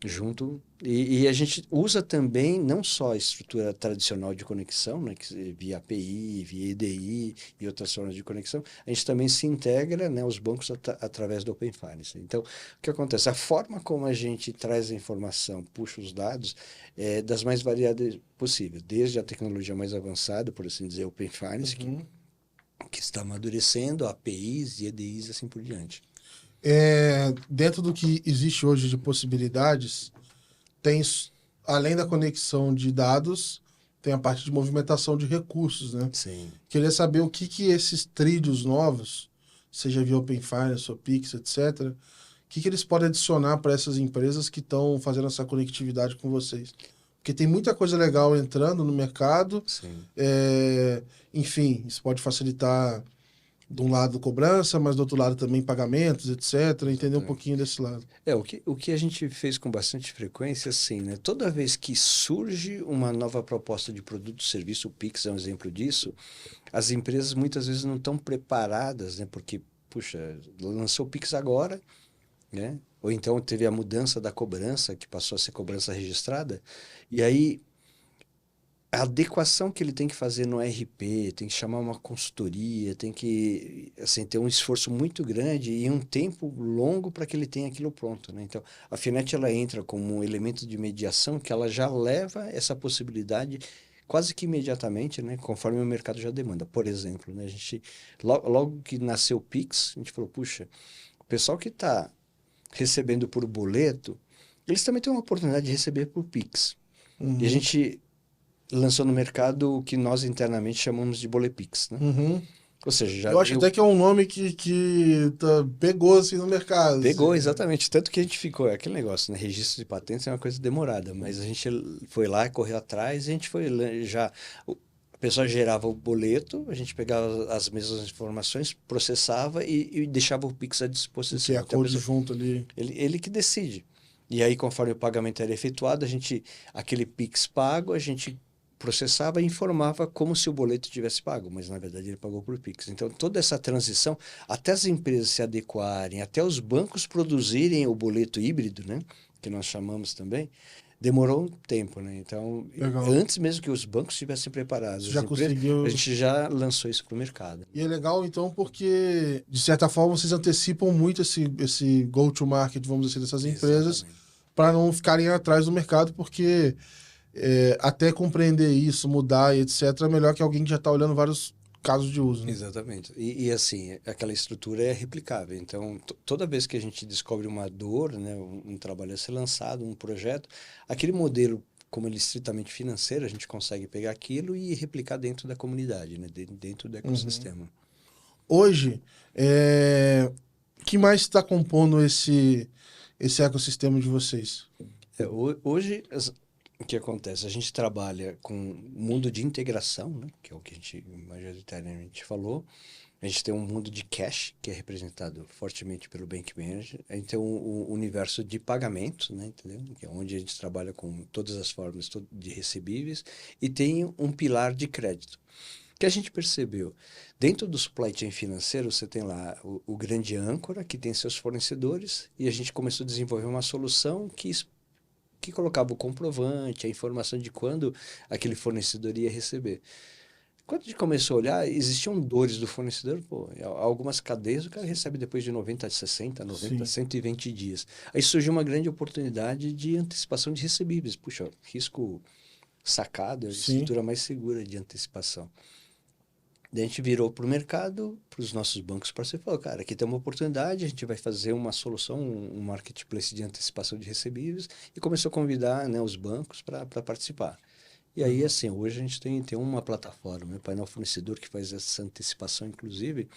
junto e a gente usa também não só a estrutura tradicional de conexão, né, via API, via EDI e outras formas de conexão, a gente também se integra, né, os bancos através do Open Finance. Então, o que acontece? A forma como a gente traz a informação, puxa os dados, é das mais variadas possíveis, desde a tecnologia mais avançada, por assim dizer, Open Finance, Uhum. que está amadurecendo, APIs e EDIs e assim por diante. Dentro do que existe hoje de possibilidades, tem, além da conexão de dados, tem a parte de movimentação de recursos, né? Sim. Queria saber o que esses trilhos novos, seja via Open Finance ou Pix, etc., que eles podem adicionar para essas empresas que estão fazendo essa conectividade com vocês? Porque tem muita coisa legal entrando no mercado, Sim. é, enfim, isso pode facilitar de um lado cobrança, mas do outro lado também pagamentos, etc. Entender um Exatamente. pouquinho desse lado. O que a gente fez com bastante frequência, assim, né? Toda vez que surge uma nova proposta de produto ou serviço, o Pix é um exemplo disso, as empresas muitas vezes não estão preparadas, né? Porque, puxa, lançou o Pix agora, né? Ou então teve a mudança da cobrança, que passou a ser cobrança registrada, e aí a adequação que ele tem que fazer no RP, tem que chamar uma consultoria, tem que assim, ter um esforço muito grande e um tempo longo para que ele tenha aquilo pronto, né? Então, a Finet ela entra como um elemento de mediação que ela já leva essa possibilidade quase que imediatamente, né? Conforme o mercado já demanda. Por exemplo, né? A gente, logo que nasceu o Pix, a gente falou, puxa, o pessoal que está recebendo por boleto, eles também têm uma oportunidade de receber por Pix. E a Uhum. gente lançou no mercado o que nós internamente chamamos de Bolepix, né? Uhum. Ou seja, já Eu acho veio, até que é um nome que pegou assim no mercado. pegou Assim. exatamente, tanto que a gente ficou, é aquele negócio, né? Registro de patentes é uma coisa demorada, mas a gente foi lá, correu atrás, e a gente foi já, a pessoa gerava o boleto, a gente pegava as mesmas informações, processava e deixava o Pix à O disposição. QR Então, a Code pessoa, junto ali. ele que decide. E aí, conforme o pagamento era efetuado, aquele Pix pago, a gente processava e informava como se o boleto tivesse pago, mas na verdade ele pagou por Pix. Então, toda essa transição, até as empresas se adequarem, até os bancos produzirem o boleto híbrido, né, que nós chamamos também, demorou um tempo, né? Então, Legal. antes mesmo que os bancos estivessem preparados, Você as já empresas, a conseguiu. gente já lançou isso para o mercado. E é legal, então, porque, de certa forma, vocês antecipam muito esse go-to-market, vamos dizer, dessas empresas, Exatamente. para não ficarem atrás do mercado, porque até compreender isso, mudar e etc., é melhor que alguém que já está olhando vários casos de uso, né? Exatamente. E assim, aquela estrutura é replicável. Então, toda vez que a gente descobre uma dor, né, um trabalho a ser lançado, um projeto, aquele modelo, como ele é estritamente financeiro, a gente consegue pegar aquilo e replicar dentro da comunidade, né, dentro do Uhum. ecossistema. Hoje, o que mais está compondo esse ecossistema de vocês? Hoje, o que acontece? A gente trabalha com um mundo de integração, né, que é o que a gente majoritariamente falou. A gente tem um mundo de cash, que é representado fortemente pelo Bank Manager. A gente tem um universo de pagamentos, né, entendeu? Que é onde a gente trabalha com todas as formas de recebíveis. E tem um pilar de crédito. O que a gente percebeu? Dentro do supply chain financeiro, você tem lá o grande âncora, que tem seus fornecedores, e a gente começou a desenvolver uma solução que colocava o comprovante, a informação de quando aquele fornecedor ia receber. Quando a gente começou a olhar, existiam dores do fornecedor, pô, algumas cadeias o cara recebe depois de 90, 60, 90, Sim. 120 dias. Aí surgiu uma grande oportunidade de antecipação de recebíveis. Puxa, risco sacado é a Sim. estrutura mais segura de antecipação. Daí a gente virou para o mercado, para os nossos bancos parceiros, e falou, cara, aqui tem uma oportunidade, a gente vai fazer uma solução, um marketplace de antecipação de recebíveis, e começou a convidar, né, os bancos para participar. E aí, Legal. assim, hoje a gente tem uma plataforma, o painel fornecedor que faz essa antecipação, inclusive,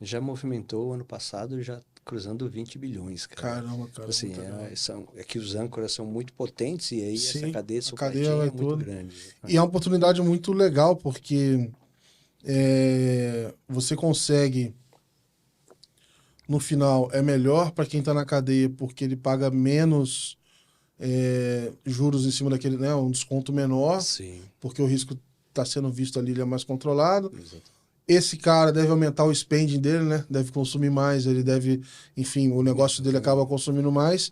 já movimentou ano passado, já cruzando 20 bilhões, cara. Caramba, cara, Assim, muita grana. é que os âncoras são muito potentes e aí essa Sim, cadeia de a supply cadeia chain vai é muito toda. grande. E é uma oportunidade muito legal, porque você consegue, no final, é melhor para quem está na cadeia, porque ele paga menos juros em cima daquele, né, um desconto menor, Sim, porque o risco está sendo visto ali, ele é mais controlado. exato. Esse cara deve aumentar o spending dele, né? Deve consumir mais, ele deve, enfim, o negócio dele acaba Exatamente. consumindo mais.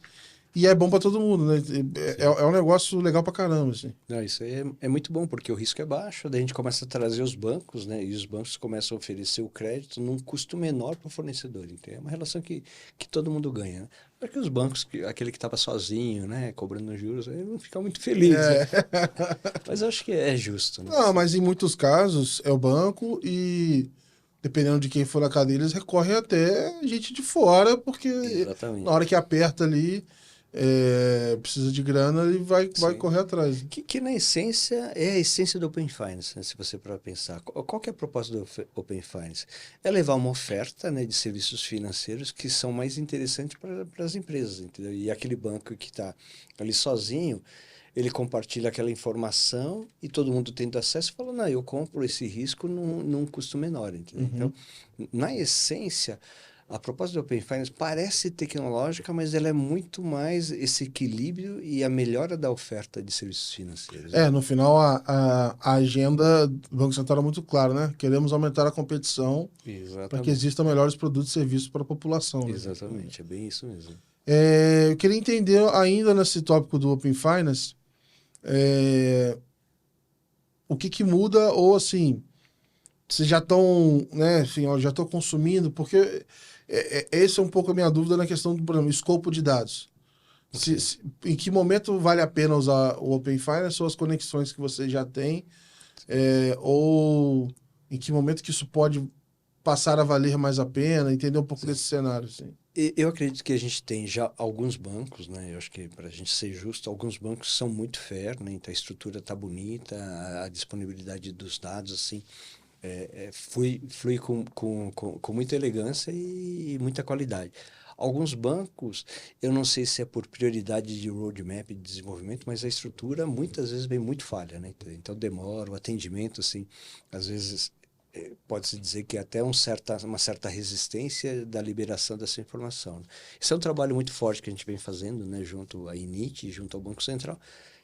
E é bom para todo mundo, né? Sim. É um negócio legal para caramba, assim. Não, isso aí é muito bom, porque o risco é baixo, daí a gente começa a trazer os bancos, né? E os bancos começam a oferecer o crédito num custo menor para o fornecedor. Então, é uma relação que todo mundo ganha, né? Porque os bancos, aquele que estava sozinho, né? Cobrando juros, ele não fica muito feliz, né? É. Mas eu acho que é justo, né? Não, mas em muitos casos é o banco e, dependendo de quem for na cadeia, eles recorrem até gente de fora, porque na Exatamente. hora que aperta ali, precisa de grana, ele vai Sim. correr atrás. Que na essência é a essência do Open Finance, né? Se você para pensar. Qual que é a proposta do Open Finance? É levar uma oferta, né, de serviços financeiros que são mais interessantes para as empresas, entendeu? E aquele banco que está ali sozinho, ele compartilha aquela informação e todo mundo tendo acesso e fala, não, eu compro esse risco num custo menor, entendeu? Então, Uhum. na essência, a proposta do Open Finance parece tecnológica, mas ela é muito mais esse equilíbrio e a melhora da oferta de serviços financeiros, né? No final, a agenda do Banco Central é muito clara, né? Queremos aumentar a competição para que Exatamente. existam melhores produtos e serviços para a população, né? Exatamente, é bem isso mesmo. Eu queria entender ainda nesse tópico do Open Finance, é, o que que muda, ou assim, vocês já estão, né, enfim, ó, já estão consumindo, porque essa é um pouco a minha dúvida na questão do, por exemplo, escopo de dados. Sim. Em que momento vale a pena usar o Open Finance ou as conexões que você já tem, ou em que momento que isso pode passar a valer mais a pena, entender um pouco Sim. desse cenário, assim. Eu acredito que a gente tem já alguns bancos, né? Eu acho que para a gente ser justo, alguns bancos são muito fair, né? Então a estrutura está bonita, a disponibilidade dos dados, assim, flui com muita elegância e muita qualidade. Alguns bancos, eu não sei se é por prioridade de roadmap de desenvolvimento, mas a estrutura muitas vezes vem muito falha, né? Então demora, o atendimento, assim, às vezes pode-se dizer que até uma certa resistência da liberação dessa informação, né? Isso é um trabalho muito forte que a gente vem fazendo, né, junto à INIT, junto ao Banco Central,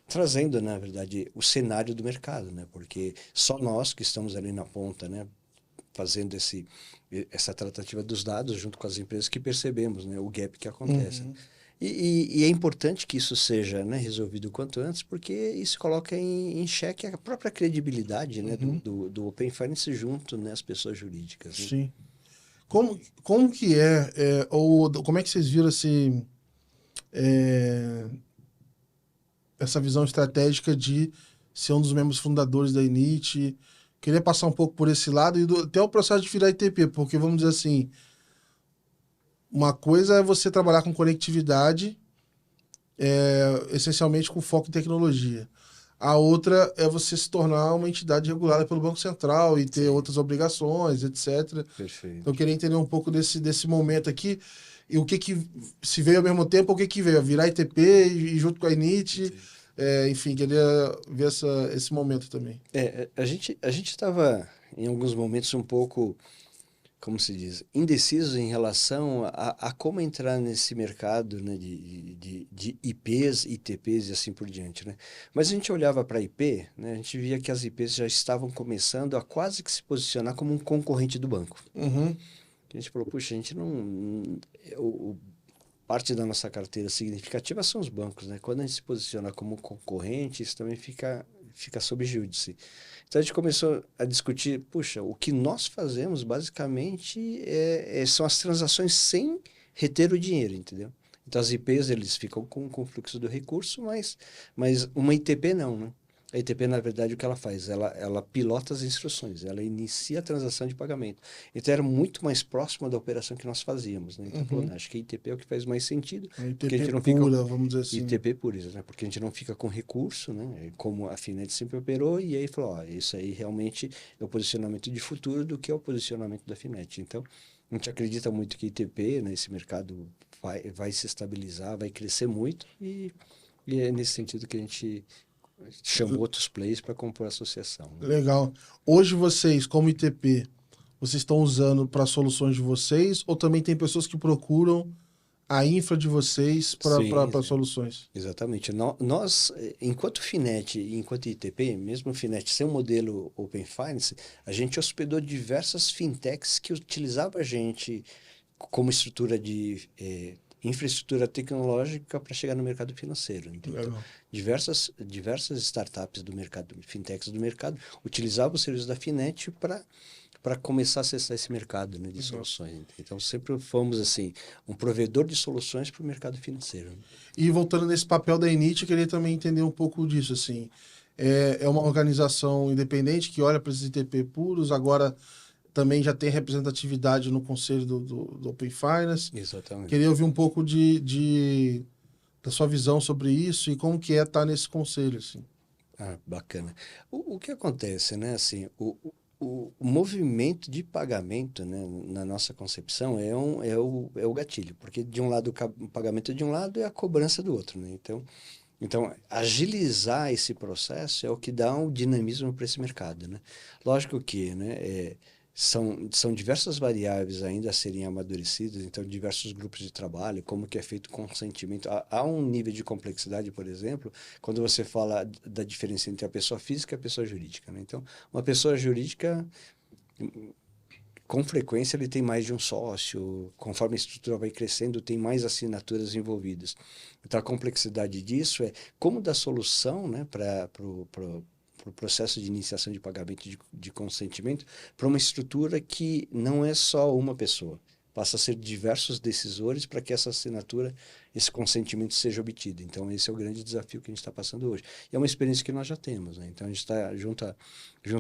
trazendo, na verdade, o cenário do mercado, né? Porque só nós que estamos ali na ponta, né, fazendo essa tratativa dos dados junto com as empresas que percebemos, né, o gap que acontece. Uhum. E é importante que isso seja, né, resolvido o quanto antes, porque isso coloca em xeque a própria credibilidade, né, Uhum. do Open Finance junto, né, às pessoas jurídicas, né? Sim. Como que ou como é que vocês viram é, essa visão estratégica de ser um dos membros fundadores da Init? Queria passar um pouco por esse lado e até o processo de virar ITP, porque vamos dizer assim, uma coisa é você trabalhar com conectividade, essencialmente com foco em tecnologia. A outra é você se tornar uma entidade regulada pelo Banco Central e ter Sim, outras obrigações, etc. Então, eu perfeito. queria entender um pouco desse momento aqui e o que que se veio ao mesmo tempo, o que que veio? Virar ITP e junto com a Init, Sim. enfim, queria ver esse momento também. A gente estava, em alguns momentos, um pouco, como se diz, indeciso em relação a como entrar nesse mercado, né, de IPs, ITPs e assim por diante, né? Mas a gente olhava para a IP, né, a gente via que as IPs já estavam começando a quase que se posicionar como um concorrente do banco. Uhum, A gente falou, puxa, a gente não... parte da nossa carteira significativa são os bancos, né? Quando a gente se posiciona como concorrente, isso também fica sob júdice. Então a gente começou a discutir, puxa, o que nós fazemos basicamente são as transações sem reter o dinheiro, entendeu? Então as IPs eles ficam com o fluxo do recurso, mas uma ITP não, né? A ITP, na verdade, o que ela faz? Ela pilota as instruções, ela inicia a transação de pagamento. Então era muito mais próximo da operação que nós fazíamos, né? Então falou, uhum. não, acho que a ITP é o que faz mais sentido, A porque a ITP gente não fica pura, vamos dizer assim. ITP por isso, né? Porque a gente não fica com recurso, né? Como a Finet sempre operou, e aí falou, ó, isso aí realmente é o posicionamento de futuro do que é o posicionamento da Finet. Então, a gente acredita muito que ITP, né, esse mercado vai se estabilizar, vai crescer muito, e é nesse sentido que a gente chamou outros players para compor a associação, né? Legal. Hoje vocês, como ITP, vocês estão usando para soluções de vocês ou também tem pessoas que procuram a infra de vocês Sim, para sim. soluções? Exatamente. Nós, enquanto Finet e enquanto ITP, mesmo o Finet sem um modelo Open Finance, a gente hospedou diversas fintechs que utilizavam a gente como estrutura de infraestrutura tecnológica para chegar no mercado financeiro. Então, Legal. diversas startups do mercado, fintechs do mercado, utilizavam o serviço da Finet para começar a acessar esse mercado, né, de Legal. soluções. Então, sempre fomos assim um provedor de soluções para o mercado financeiro, né? E voltando nesse papel da Init, eu queria também entender um pouco disso, assim. É uma organização independente que olha para esses ITP puros, agora também já tem representatividade no conselho do Open Finance. Queria Exatamente. ouvir um pouco da sua visão sobre isso e como que é estar nesse conselho, assim. Ah, bacana. O que acontece, né? Assim, o movimento de pagamento, né, na nossa concepção é o gatilho, porque de um lado o pagamento é de um lado e a cobrança do outro, né? Então, agilizar esse processo é o que dá um dinamismo para esse mercado, né? Lógico que, né, são diversas variáveis ainda a serem amadurecidas, então diversos grupos de trabalho, como que é feito o consentimento. Há um nível de complexidade, por exemplo, quando você fala da diferença entre a pessoa física e a pessoa jurídica, né? Então, uma pessoa jurídica com frequência ele tem mais de um sócio, conforme a estrutura vai crescendo, tem mais assinaturas envolvidas. Então, a complexidade disso é como dar solução, né, para o processo de iniciação de pagamento de consentimento para uma estrutura que não é só uma pessoa. Passa a ser diversos decisores para que essa assinatura, esse consentimento seja obtido. Então, esse é o grande desafio que a gente está passando hoje. E é uma experiência que nós já temos, né? Então, a gente está junto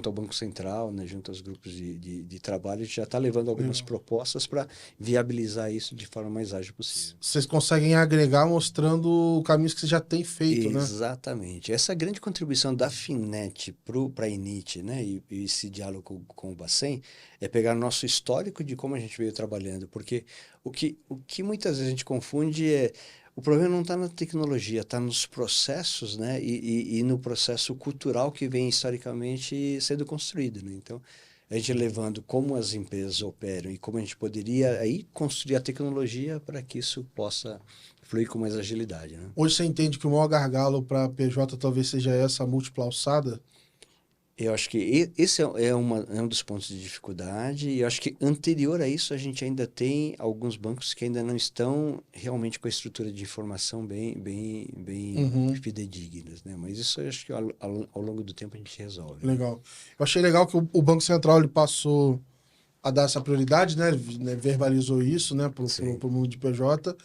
ao Banco Central, né? Junto aos grupos de trabalho, a gente já está levando algumas propostas para viabilizar isso de forma mais ágil possível. Vocês conseguem agregar mostrando caminhos que você já tem feito, né? Exatamente. Essa grande contribuição da Finet para a Init, né? E esse diálogo com o Bacen é pegar nosso histórico de como a gente veio trabalhando, porque o que muitas vezes a gente confunde é o problema não está na tecnologia, está nos processos, né? E no processo cultural que vem historicamente sendo construído, né? Então, a gente levando como as empresas operam e como a gente poderia aí construir a tecnologia para que isso possa fluir com mais agilidade, né? Hoje você entende que o maior gargalo para PJ talvez seja essa múltipla alçada? Eu acho que esse é um dos pontos de dificuldade, e eu acho que anterior a isso a gente ainda tem alguns bancos que ainda não estão realmente com a estrutura de informação bem fidedignas, né? Mas isso eu acho que ao longo do tempo a gente resolve. Legal. Eu achei legal que o Banco Central ele passou a dar essa prioridade, né? Verbalizou isso, né, para o mundo de PJ,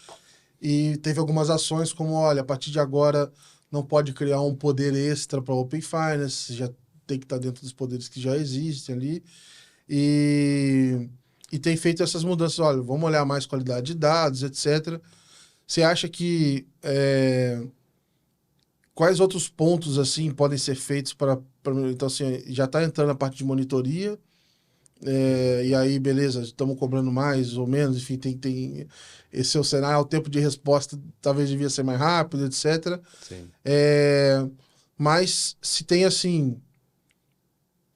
e teve algumas ações como, olha, a partir de agora não pode criar um poder extra para Open Finance, já tem que estar dentro dos poderes que já existem ali, e tem feito essas mudanças. Olha, vamos olhar mais qualidade de dados, etc. Você acha que quais outros pontos assim podem ser feitos para então assim, já está entrando a parte de monitoria, e aí beleza, estamos cobrando mais ou menos, enfim, tem esse é o cenário, o tempo de resposta talvez devia ser mais rápido, etc. Sim. Mas se tem assim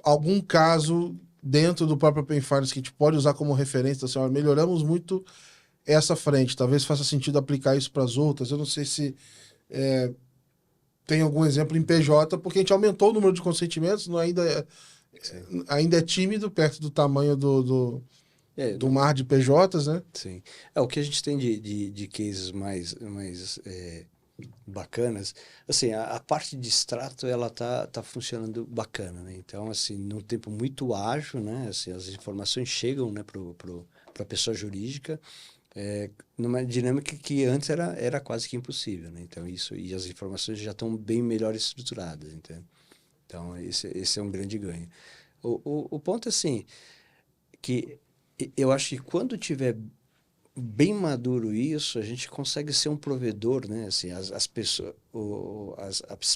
algum caso dentro do próprio Open Finance que a gente pode usar como referência, assim, olha, melhoramos muito essa frente, talvez faça sentido aplicar isso para as outras. Eu não sei se tem algum exemplo em PJ, porque a gente aumentou o número de consentimentos, não ainda é tímido perto do tamanho do mar de PJs, né? Sim. O que a gente tem de cases mais bacanas, assim, a parte de extrato, ela tá funcionando bacana, né? Então, assim, num tempo muito ágil, né? Assim, as informações chegam, né, para a pessoa jurídica, numa dinâmica que antes era quase que impossível, né? Então, e as informações já estão bem melhor estruturadas, entende? Então, esse é um grande ganho. O ponto, assim, que eu acho que quando tiver bem maduro isso, a gente consegue ser um provedor, né? Assim, as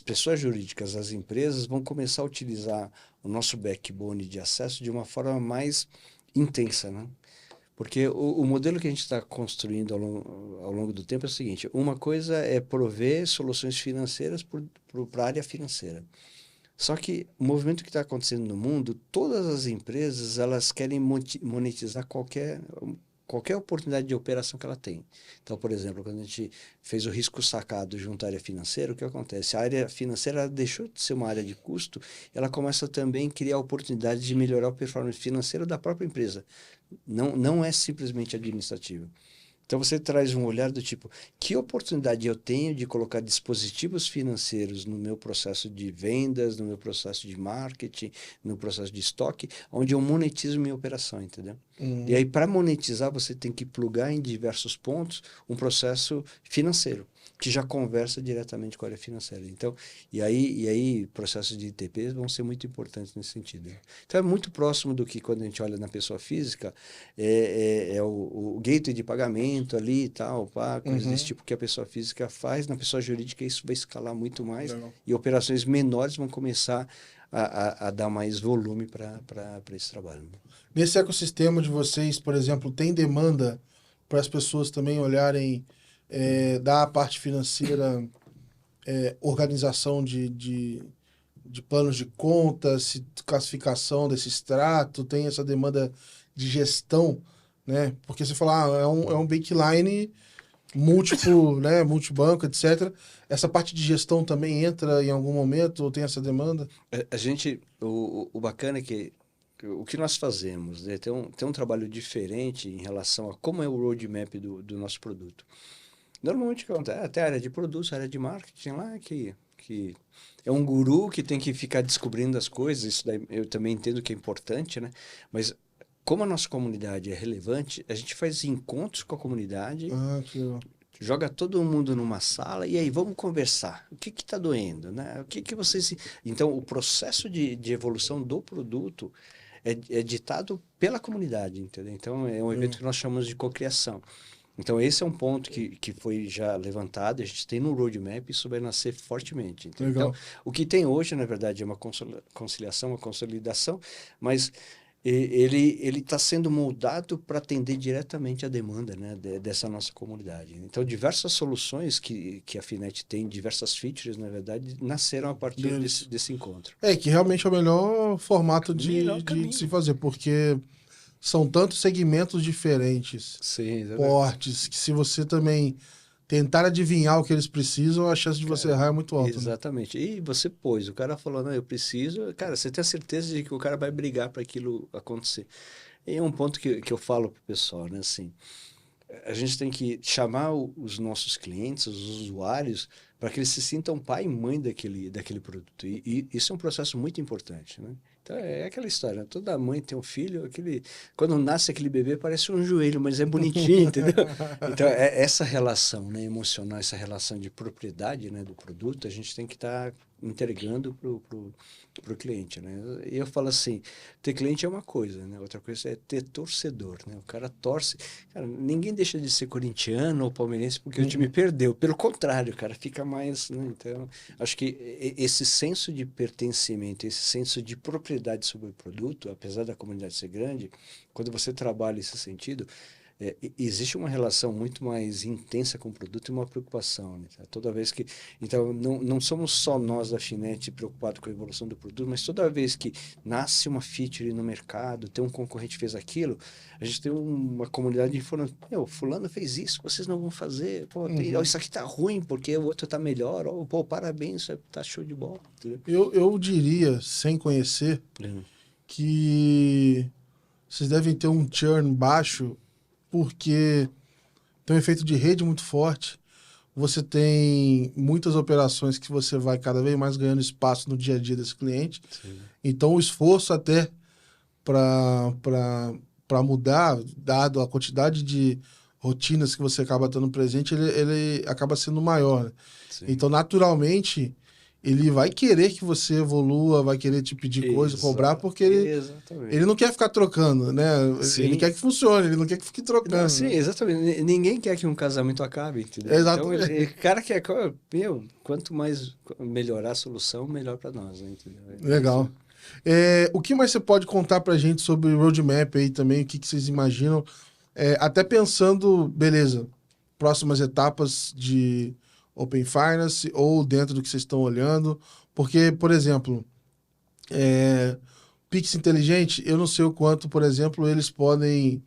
pessoas jurídicas, as empresas vão começar a utilizar o nosso backbone de acesso de uma forma mais intensa, né? Porque o modelo que a gente está construindo ao longo do tempo é o seguinte: uma coisa é prover soluções financeiras para a área financeira. Só que o movimento que está acontecendo no mundo, todas as empresas elas querem monetizar qualquer oportunidade de operação que ela tem. Então, por exemplo, quando a gente fez o risco sacado junto à área financeira, o que acontece? A área financeira ela deixou de ser uma área de custo, ela começa também a criar oportunidades de melhorar a performance financeira da própria empresa. Não é simplesmente administrativo. Então, você traz um olhar do tipo, que oportunidade eu tenho de colocar dispositivos financeiros no meu processo de vendas, no meu processo de marketing, no processo de estoque, onde eu monetizo minha operação, entendeu? E aí, para monetizar, você tem que plugar em diversos pontos um processo financeiro, que já conversa diretamente com a área financeira. Então, e aí processos de ITP vão ser muito importantes nesse sentido, né? Então, é muito próximo do que, quando a gente olha na pessoa física, o gateway de pagamento ali e tal, coisas desse tipo que a pessoa física faz. Na pessoa jurídica, isso vai escalar muito mais. Legal. E operações menores vão começar a dar mais volume para esse trabalho, né? Nesse ecossistema de vocês, por exemplo, tem demanda para as pessoas também olharem da parte financeira, organização de planos de contas, classificação desse extrato, tem essa demanda de gestão, né? Porque você fala, é um bankline múltiplo, né? Multibanco, etc. Essa parte de gestão também entra em algum momento ou tem essa demanda? O bacana é que o que nós fazemos, né? Tem um trabalho diferente em relação a como é o roadmap do nosso produto. Normalmente, o que acontece? Até a área de produtos, a área de marketing lá, que é um guru que tem que ficar descobrindo as coisas, isso daí eu também entendo que é importante, né? Mas como a nossa comunidade é relevante, a gente faz encontros com a comunidade, Ah, que legal. joga todo mundo numa sala e aí vamos conversar. O que está doendo, né? O que vocês... Então, o processo de evolução do produto é ditado pela comunidade, entendeu? Então, é um evento que nós chamamos de cocriação. Então, esse é um ponto que foi já levantado, a gente tem no roadmap, isso vai nascer fortemente. Entendeu? Então, Legal. o que tem hoje, na verdade, é uma conciliação, uma consolidação, mas ele está sendo moldado para atender diretamente a demanda, né, dessa nossa comunidade. Então, diversas soluções que a Finet tem, diversas features, na verdade, nasceram a partir Deles. desse encontro. Que realmente é o melhor formato Melhor de se caminho. fazer, porque são tantos segmentos diferentes, Sim, exatamente. portes, que se você também tentar adivinhar o que eles precisam, a chance de você Cara, errar é muito alta, né? exatamente. E você pôs, o cara falou, não, eu preciso. Cara, você tem a certeza de que o cara vai brigar para aquilo acontecer. E é um ponto que eu falo pro pessoal, né? Assim, a gente tem que chamar os nossos clientes, os usuários, para que eles se sintam pai e mãe daquele produto. E isso é um processo muito importante, né? Então é aquela história, né? Toda mãe tem um filho, quando nasce aquele bebê parece um joelho, mas é bonitinho, entendeu? Então essa relação, né, emocional, essa relação de propriedade, né, do produto, a gente tem que estar entregando pro cliente, né? E eu falo assim, ter cliente é uma coisa, né? Outra coisa é ter torcedor, né? O cara torce. Cara, ninguém deixa de ser corintiano ou palmeirense porque o time Uhum. perdeu. Pelo contrário, cara, fica mais, né? Então, acho que esse senso de pertencimento, esse senso de propriedade sobre o produto, apesar da comunidade ser grande, quando você trabalha esse sentido, existe uma relação muito mais intensa com o produto e uma preocupação, né? Toda vez que... Então, não somos só nós da Finet preocupados com a evolução do produto, mas toda vez que nasce uma feature no mercado, tem um concorrente que fez aquilo, a gente tem uma comunidade falando, meu, fulano fez isso, vocês não vão fazer, pô, Uhum. isso aqui tá ruim porque o outro tá melhor, ó, pô, parabéns, isso tá show de bola, entendeu? Eu diria, sem conhecer, Uhum. que vocês devem ter um churn baixo porque tem um efeito de rede muito forte. Você tem muitas operações que você vai cada vez mais ganhando espaço no dia a dia desse cliente. Sim. Então, o esforço até para mudar, dado a quantidade de rotinas que você acaba tendo presente, ele acaba sendo maior, né? Sim. Então, naturalmente, ele vai querer que você evolua, vai querer te pedir coisa, cobrar, porque ele Exatamente. não quer ficar trocando, né? Ele quer Sim, que funcione, ele não quer que fique não, trocando, sim, né? exatamente. Ninguém quer que um casamento acabe, entendeu? Então, o Exatamente. cara quer, meu, quanto mais melhorar a solução, melhor para nós, né? Entendeu? Isso. Legal. O que mais você pode contar pra gente sobre o roadmap aí também? O que, que vocês imaginam? Até pensando, beleza, próximas etapas de Open Finance ou dentro do que vocês estão olhando. Porque, por exemplo, Pix inteligente, eu não sei o quanto, por exemplo, eles podem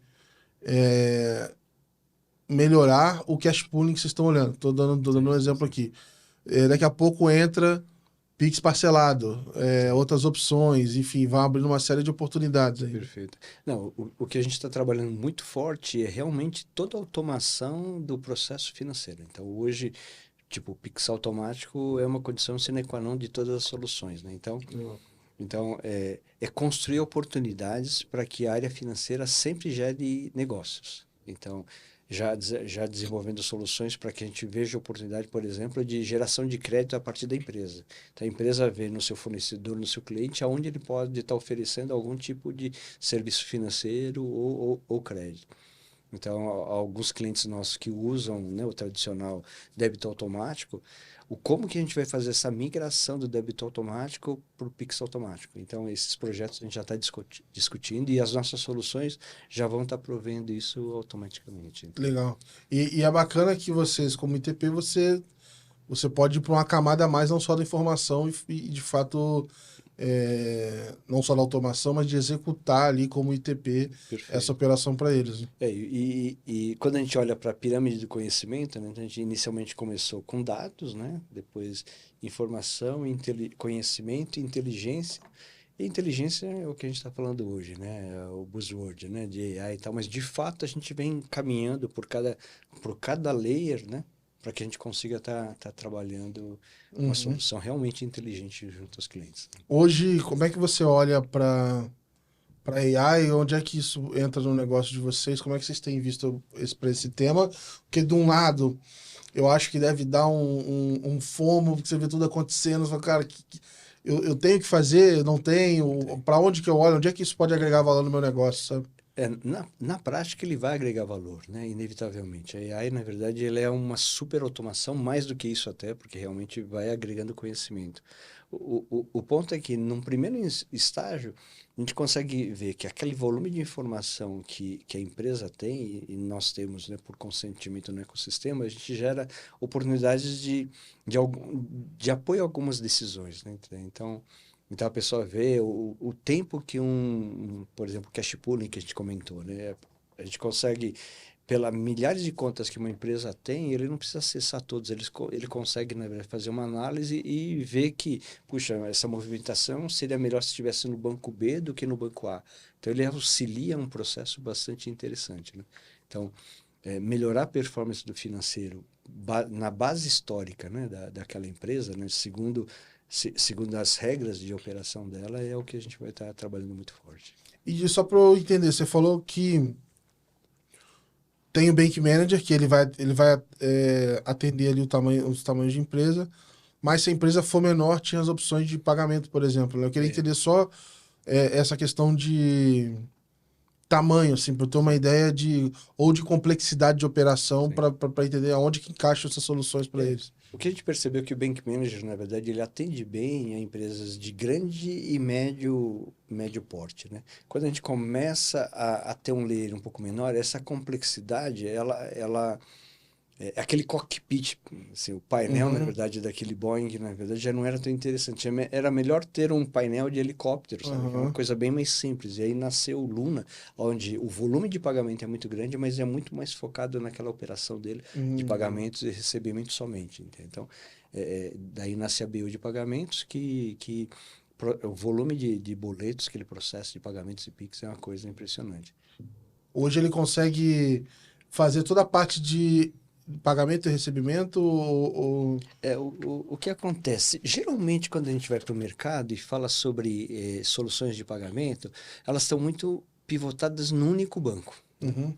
melhorar o cash pooling que vocês estão olhando. Tô dando um Sim, exemplo sim. aqui. Daqui a pouco entra Pix parcelado, Sim. outras opções, enfim, vão abrindo uma série de oportunidades aí. Perfeito. Não, o que a gente está trabalhando muito forte é realmente toda a automação do processo financeiro. Então, hoje, tipo, o Pix automático é uma condição sine qua non de todas as soluções, né? Então é construir oportunidades para que a área financeira sempre gere negócios. Então, já desenvolvendo soluções para que a gente veja a oportunidade, por exemplo, de geração de crédito a partir da empresa. Então, a empresa vê no seu fornecedor, no seu cliente, aonde ele pode estar oferecendo algum tipo de serviço financeiro ou crédito. Então, alguns clientes nossos que usam, né, o tradicional débito automático, como que a gente vai fazer essa migração do débito automático para o Pix automático? Então, esses projetos a gente já está discutindo e as nossas soluções já vão estar provendo isso automaticamente. Entendeu? Legal. E é bacana que vocês, como ITP, você pode ir para uma camada a mais, não só da informação e de fato, não só da automação, mas de executar ali como ITP essa Perfeito. operação para eles, né? E quando a gente olha para a pirâmide do conhecimento, né, então a gente inicialmente começou com dados, né, depois informação, conhecimento, inteligência E inteligência é o que a gente está falando hoje, né? É o buzzword, né? De AI e tal. Mas, de fato, a gente vem caminhando por cada layer, né? Para que a gente consiga estar trabalhando uma Uhum. solução realmente inteligente junto aos clientes. Hoje, como é que você olha para AI? Onde é que isso entra no negócio de vocês? Como é que vocês têm visto para esse tema? Porque, de um lado, eu acho que deve dar um FOMO, porque você vê tudo acontecendo, você fala, cara, eu tenho que fazer, não tenho, para onde que eu olho, onde é que isso pode agregar valor no meu negócio, sabe? Na prática, ele vai agregar valor, né? Inevitavelmente. A AI, na verdade, ele é uma super automação, mais do que isso até, porque realmente vai agregando conhecimento. O ponto é que, num primeiro estágio, a gente consegue ver que aquele volume de informação que a empresa tem, e nós temos, né, por consentimento no ecossistema, a gente gera oportunidades de apoio a algumas decisões, né? Então a pessoa vê o tempo que por exemplo, cash pooling que a gente comentou, né? A gente consegue, pela milhares de contas que uma empresa tem, ele não precisa acessar todos, ele consegue, na verdade, fazer uma análise e ver que, puxa, essa movimentação seria melhor se estivesse no banco B do que no banco A. Então ele auxilia um processo bastante interessante, né? Então, melhorar a performance do financeiro na base histórica, né, daquela empresa, né, segundo as regras de operação dela, é o que a gente vai estar trabalhando muito forte. E só para eu entender, você falou que tem o Bank Manager, que ele vai atender ali os tamanhos de empresa, mas se a empresa for menor, tinha as opções de pagamento, por exemplo, né? Eu queria É, entender só essa questão de tamanho, assim, para eu ter uma sim, ideia ou de complexidade de operação sim. para entender aonde que encaixam essas soluções para É. eles. O que a gente percebeu é que o Bank Manager, na verdade, ele atende bem a empresas de grande e médio porte, né? Quando a gente começa a ter um layer um pouco menor, essa complexidade, ela aquele cockpit, assim, o painel, na Uhum, verdade, daquele Boeing, na verdade, já não era tão interessante. Era melhor ter um painel de helicóptero, sabe? Que é uma uhum, coisa bem mais simples. E aí nasceu o Luna, onde o volume de pagamento é muito grande, mas é muito mais focado naquela operação dele de uhum. pagamentos e recebimento somente. Entende? Então, daí nasce a BU de pagamentos, o volume de boletos que ele processa de pagamentos e Pix é uma coisa impressionante. Hoje ele consegue fazer toda a parte de pagamento e recebimento O que acontece? Geralmente, quando a gente vai para o mercado e fala sobre soluções de pagamento, elas estão muito pivotadas num único banco. Né? Uhum,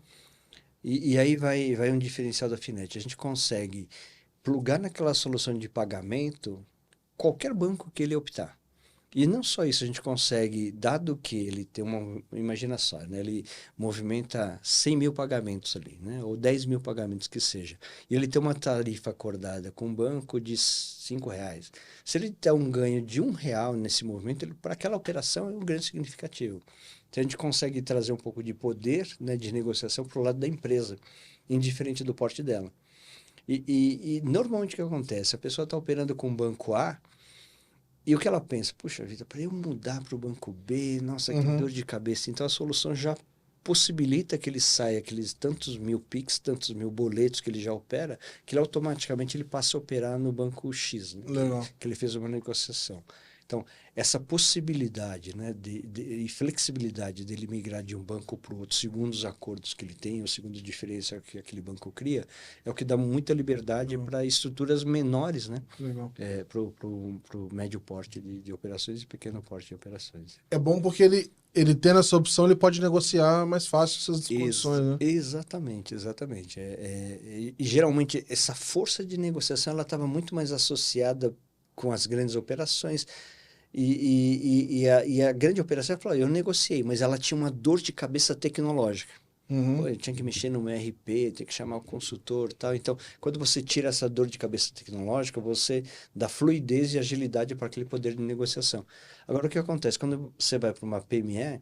E aí vai um diferencial da Finet. A gente consegue plugar naquela solução de pagamento qualquer banco que ele optar. E não só isso, a gente consegue, dado que ele tem imagina só, né? Ele movimenta 100 mil pagamentos ali, né? Ou 10 mil pagamentos que seja. E ele tem uma tarifa acordada com o banco de R$ 5. Se ele der um ganho de R$ 1 nesse movimento, para aquela operação é um ganho significativo. Então a gente consegue trazer um pouco de poder, né, de negociação para o lado da empresa, indiferente do porte dela. E normalmente o que acontece? A pessoa está operando com o banco A, e o que ela pensa? Puxa vida, para eu mudar para o banco B, nossa, que uhum, dor de cabeça. Então a solução já possibilita que ele saia aqueles tantos mil Pix, tantos mil boletos que ele já opera, que ele automaticamente ele passa a operar no banco X, né, legal. que ele fez uma negociação. Então, essa possibilidade, né, e flexibilidade dele migrar de um banco para o outro, segundo os acordos que ele tem, ou segundo a diferença que aquele banco cria, é o que dá muita liberdade Legal. para estruturas menores, né? Legal. Pro médio porte de operações e pequeno porte de operações. É bom porque ele tendo essa opção, ele pode negociar mais fácil essas condições, né? Exatamente, exatamente. E geralmente essa força de negociação ela estava muito mais associada com as grandes operações. E a grande operação, ela falou, eu negociei, mas ela tinha uma dor de cabeça tecnológica. Pô, Uhum, eu tinha que mexer no ERP, tinha que chamar o consultor e tal. Então, quando você tira essa dor de cabeça tecnológica, você dá fluidez e agilidade para aquele poder de negociação. Agora, o que acontece? Quando você vai para uma PME,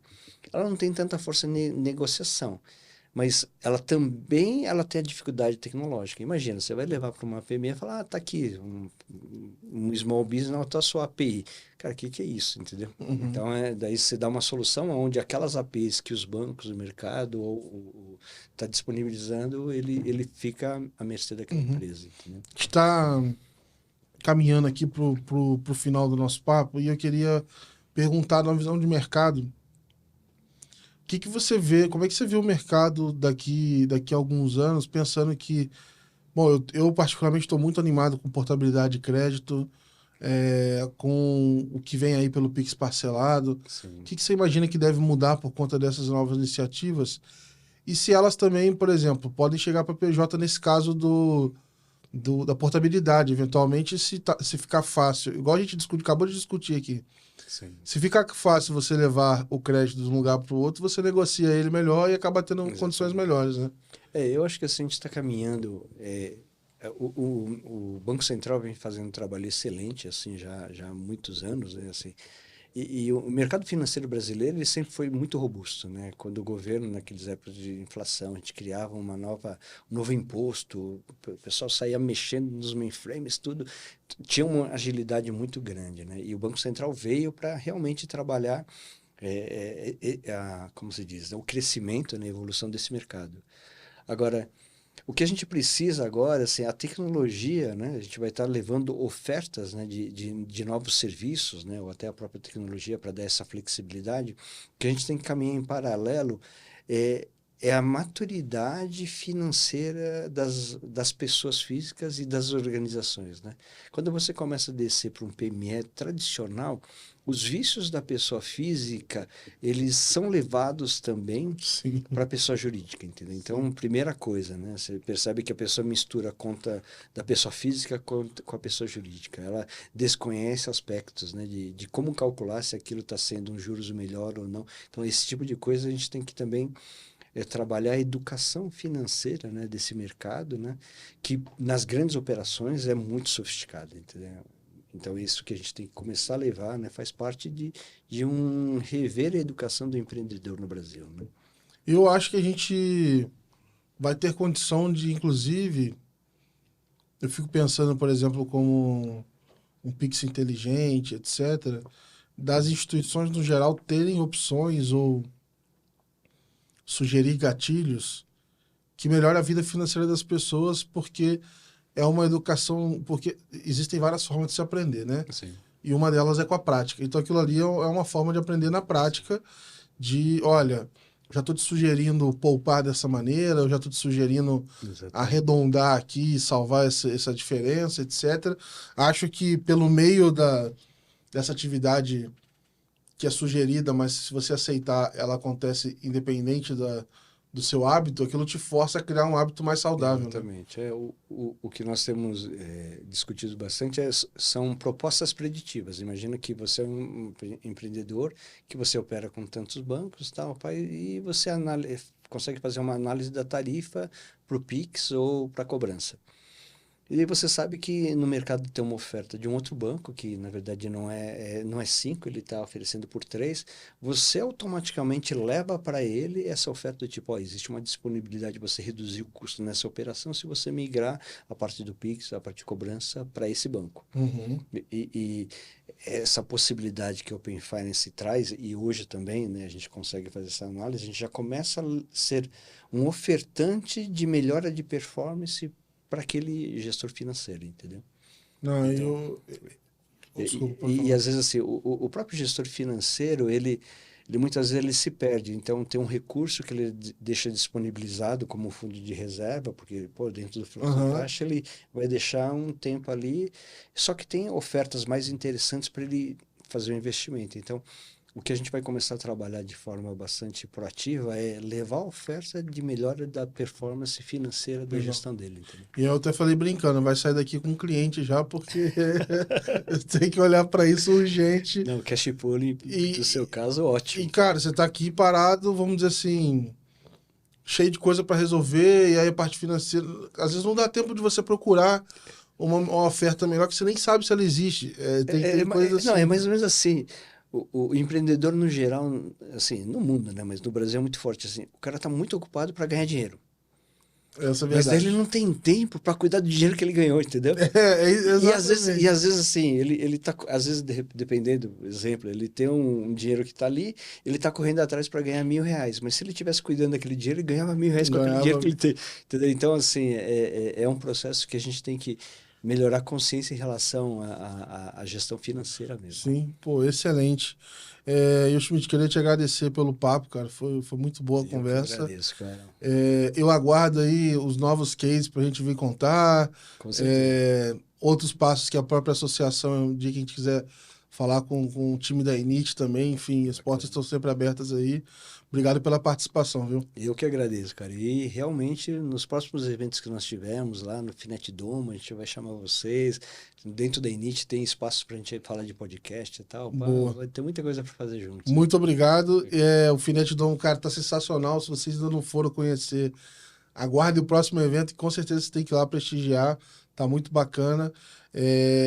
ela não tem tanta força de negociação, mas ela tem a dificuldade tecnológica. Imagina, você vai levar para uma PME e falar, tá aqui, um small business, não, tá a sua API. Cara, o que é isso, entendeu? uhum, Então, daí você dá uma solução onde aquelas APIs que os bancos, o mercado está disponibilizando, ele fica à mercê daquela uhum. empresa, entendeu? A gente está caminhando aqui pro final do nosso papo e eu queria perguntar na visão de mercado, o que você vê, como é que você vê o mercado daqui a alguns anos, pensando que, bom, eu particularmente estou muito animado com portabilidade de crédito, com o que vem aí pelo Pix parcelado. O Sim. que você imagina que deve mudar por conta dessas novas iniciativas? E se elas também, por exemplo, podem chegar para a PJ nesse caso da portabilidade, eventualmente, se ficar fácil, igual a gente acabou de discutir aqui, Sim. se ficar fácil você levar o crédito de um lugar para o outro, você negocia ele melhor e acaba tendo condições Exatamente. melhores, né? Eu acho que assim, a gente está caminhando. O Banco Central vem fazendo um trabalho excelente assim já há muitos anos, né, assim. E o mercado financeiro brasileiro ele sempre foi muito robusto, né? Quando o governo, naqueles épocas de inflação, a gente criava um novo imposto, o pessoal saía mexendo nos mainframes, tudo, tinha uma agilidade muito grande, né? E o Banco Central veio para realmente trabalhar, como se diz, né? O crescimento, né? A evolução desse mercado. Agora, o que a gente precisa agora, assim, a tecnologia, né? A gente vai estar levando ofertas, né, de novos serviços, né? Ou até a própria tecnologia para dar essa flexibilidade. O que a gente tem que caminhar em paralelo é, é a maturidade financeira das pessoas físicas e das organizações, né? Quando você começa a descer para um PME tradicional, os vícios da pessoa física, eles são levados também Sim. para a pessoa jurídica, entendeu? Então, primeira coisa, né? Você percebe que a pessoa mistura a conta da pessoa física com a pessoa jurídica. Ela desconhece aspectos, né? De como calcular se aquilo está sendo um juros melhor ou não. Então, esse tipo de coisa a gente tem que também trabalhar a educação financeira, né? Desse mercado, né? Que nas grandes operações é muito sofisticado, entendeu? Então, isso que a gente tem que começar a levar, né? Faz parte de um rever a educação do empreendedor no Brasil, né? Eu acho que a gente vai ter condição de, inclusive, eu fico pensando, por exemplo, como um Pix inteligente, etc., das instituições no geral terem opções ou sugerir gatilhos que melhore a vida financeira das pessoas, porque é uma educação, porque existem várias formas de se aprender, né? Sim. E uma delas é com a prática. Então aquilo ali é uma forma de aprender na prática, de, olha, já estou te sugerindo poupar dessa maneira, eu já estou te sugerindo Exatamente. arredondar aqui, salvar essa diferença, etc. Acho que pelo meio dessa atividade que é sugerida, mas se você aceitar, ela acontece independente do seu hábito, aquilo te força a criar um hábito mais saudável, né? Exatamente. O que nós temos discutido bastante são propostas preditivas. Imagina que você é um empreendedor, que você opera com tantos bancos, tal, e você consegue fazer uma análise da tarifa para o Pix ou para a cobrança. E aí você sabe que no mercado tem uma oferta de um outro banco, que na verdade não é 5, ele está oferecendo por 3. Você automaticamente leva para ele essa oferta do tipo, ó, existe uma disponibilidade de você reduzir o custo nessa operação se você migrar a parte do Pix, a parte de cobrança para esse banco. Uhum. E essa possibilidade que o Open Finance traz, e hoje também, né, a gente consegue fazer essa análise, a gente já começa a ser um ofertante de melhora de performance para aquele gestor financeiro, entendeu? Não, Então, desculpa, pode e falar. às vezes assim, o próprio gestor financeiro, ele muitas vezes ele se perde. Então, tem um recurso que ele deixa disponibilizado como fundo de reserva, porque, pô, dentro do fluxo de Aham. caixa, ele vai deixar um tempo ali, só que tem ofertas mais interessantes para ele fazer o investimento. Então, o que a gente vai começar a trabalhar de forma bastante proativa é levar a oferta de melhora da performance financeira da Legal. gestão dele, entendeu? E eu até falei brincando, vai sair daqui com um cliente já, porque eu tenho que olhar para isso urgente. Não, cash pooling, do seu E, caso, e, ótimo. cara, você tá aqui parado, vamos dizer assim, cheio de coisa para resolver, e aí a parte financeira. Às vezes não dá tempo de você procurar uma oferta melhor que você nem sabe se ela existe. Tem coisas Não, é assim. mais ou menos assim. O empreendedor no geral, assim, no mundo, né? Mas no Brasil é muito forte assim. O cara está muito ocupado para ganhar dinheiro. Essa é a Mas daí ele verdade. não tem tempo para cuidar do dinheiro que ele ganhou, entendeu? E Exatamente. às vezes assim, ele tá, às vezes, dependendo do exemplo, ele tem um dinheiro que está ali, ele está correndo atrás para ganhar R$ 1.000. Mas se ele tivesse cuidando daquele dinheiro, ele ganhava R$ 1.000 com aquele dinheiro Ganhava. que ele tem, entendeu? Então, assim, é um processo que a gente tem que melhorar a consciência em relação à gestão financeira mesmo. Sim, pô, excelente. E o Schmidt, queria te agradecer pelo papo, cara. Foi muito boa a conversa. Eu agradeço, cara. Eu aguardo aí os novos cases para a gente vir contar. Com certeza. Outros passos que a própria associação, um dia que a gente quiser falar com o time da Init também. Enfim, as portas estão sempre abertas aí. Obrigado pela participação, viu? Eu que agradeço, cara. E realmente, nos próximos eventos que nós tivemos lá no Finet Dome, a gente vai chamar vocês. Dentro da Init tem espaços para a gente falar de podcast e tal. Boa. Vai ter muita coisa para fazer juntos. Muito obrigado. O Finet Dome, cara, tá sensacional. Se vocês ainda não foram conhecer, aguarde o próximo evento e com certeza você tem que ir lá prestigiar. Tá muito bacana.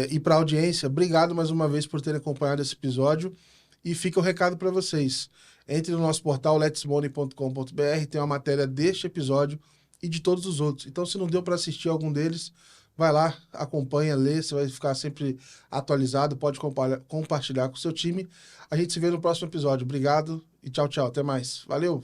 E para a audiência, obrigado mais uma vez por terem acompanhado esse episódio. E fica o recado para vocês. Entre no nosso portal letsmoney.com.br, tem uma matéria deste episódio e de todos os outros. Então, se não deu para assistir algum deles, vai lá, acompanha, lê, você vai ficar sempre atualizado, pode compartilhar com o seu time. A gente se vê no próximo episódio. Obrigado e tchau, tchau. Até mais. Valeu!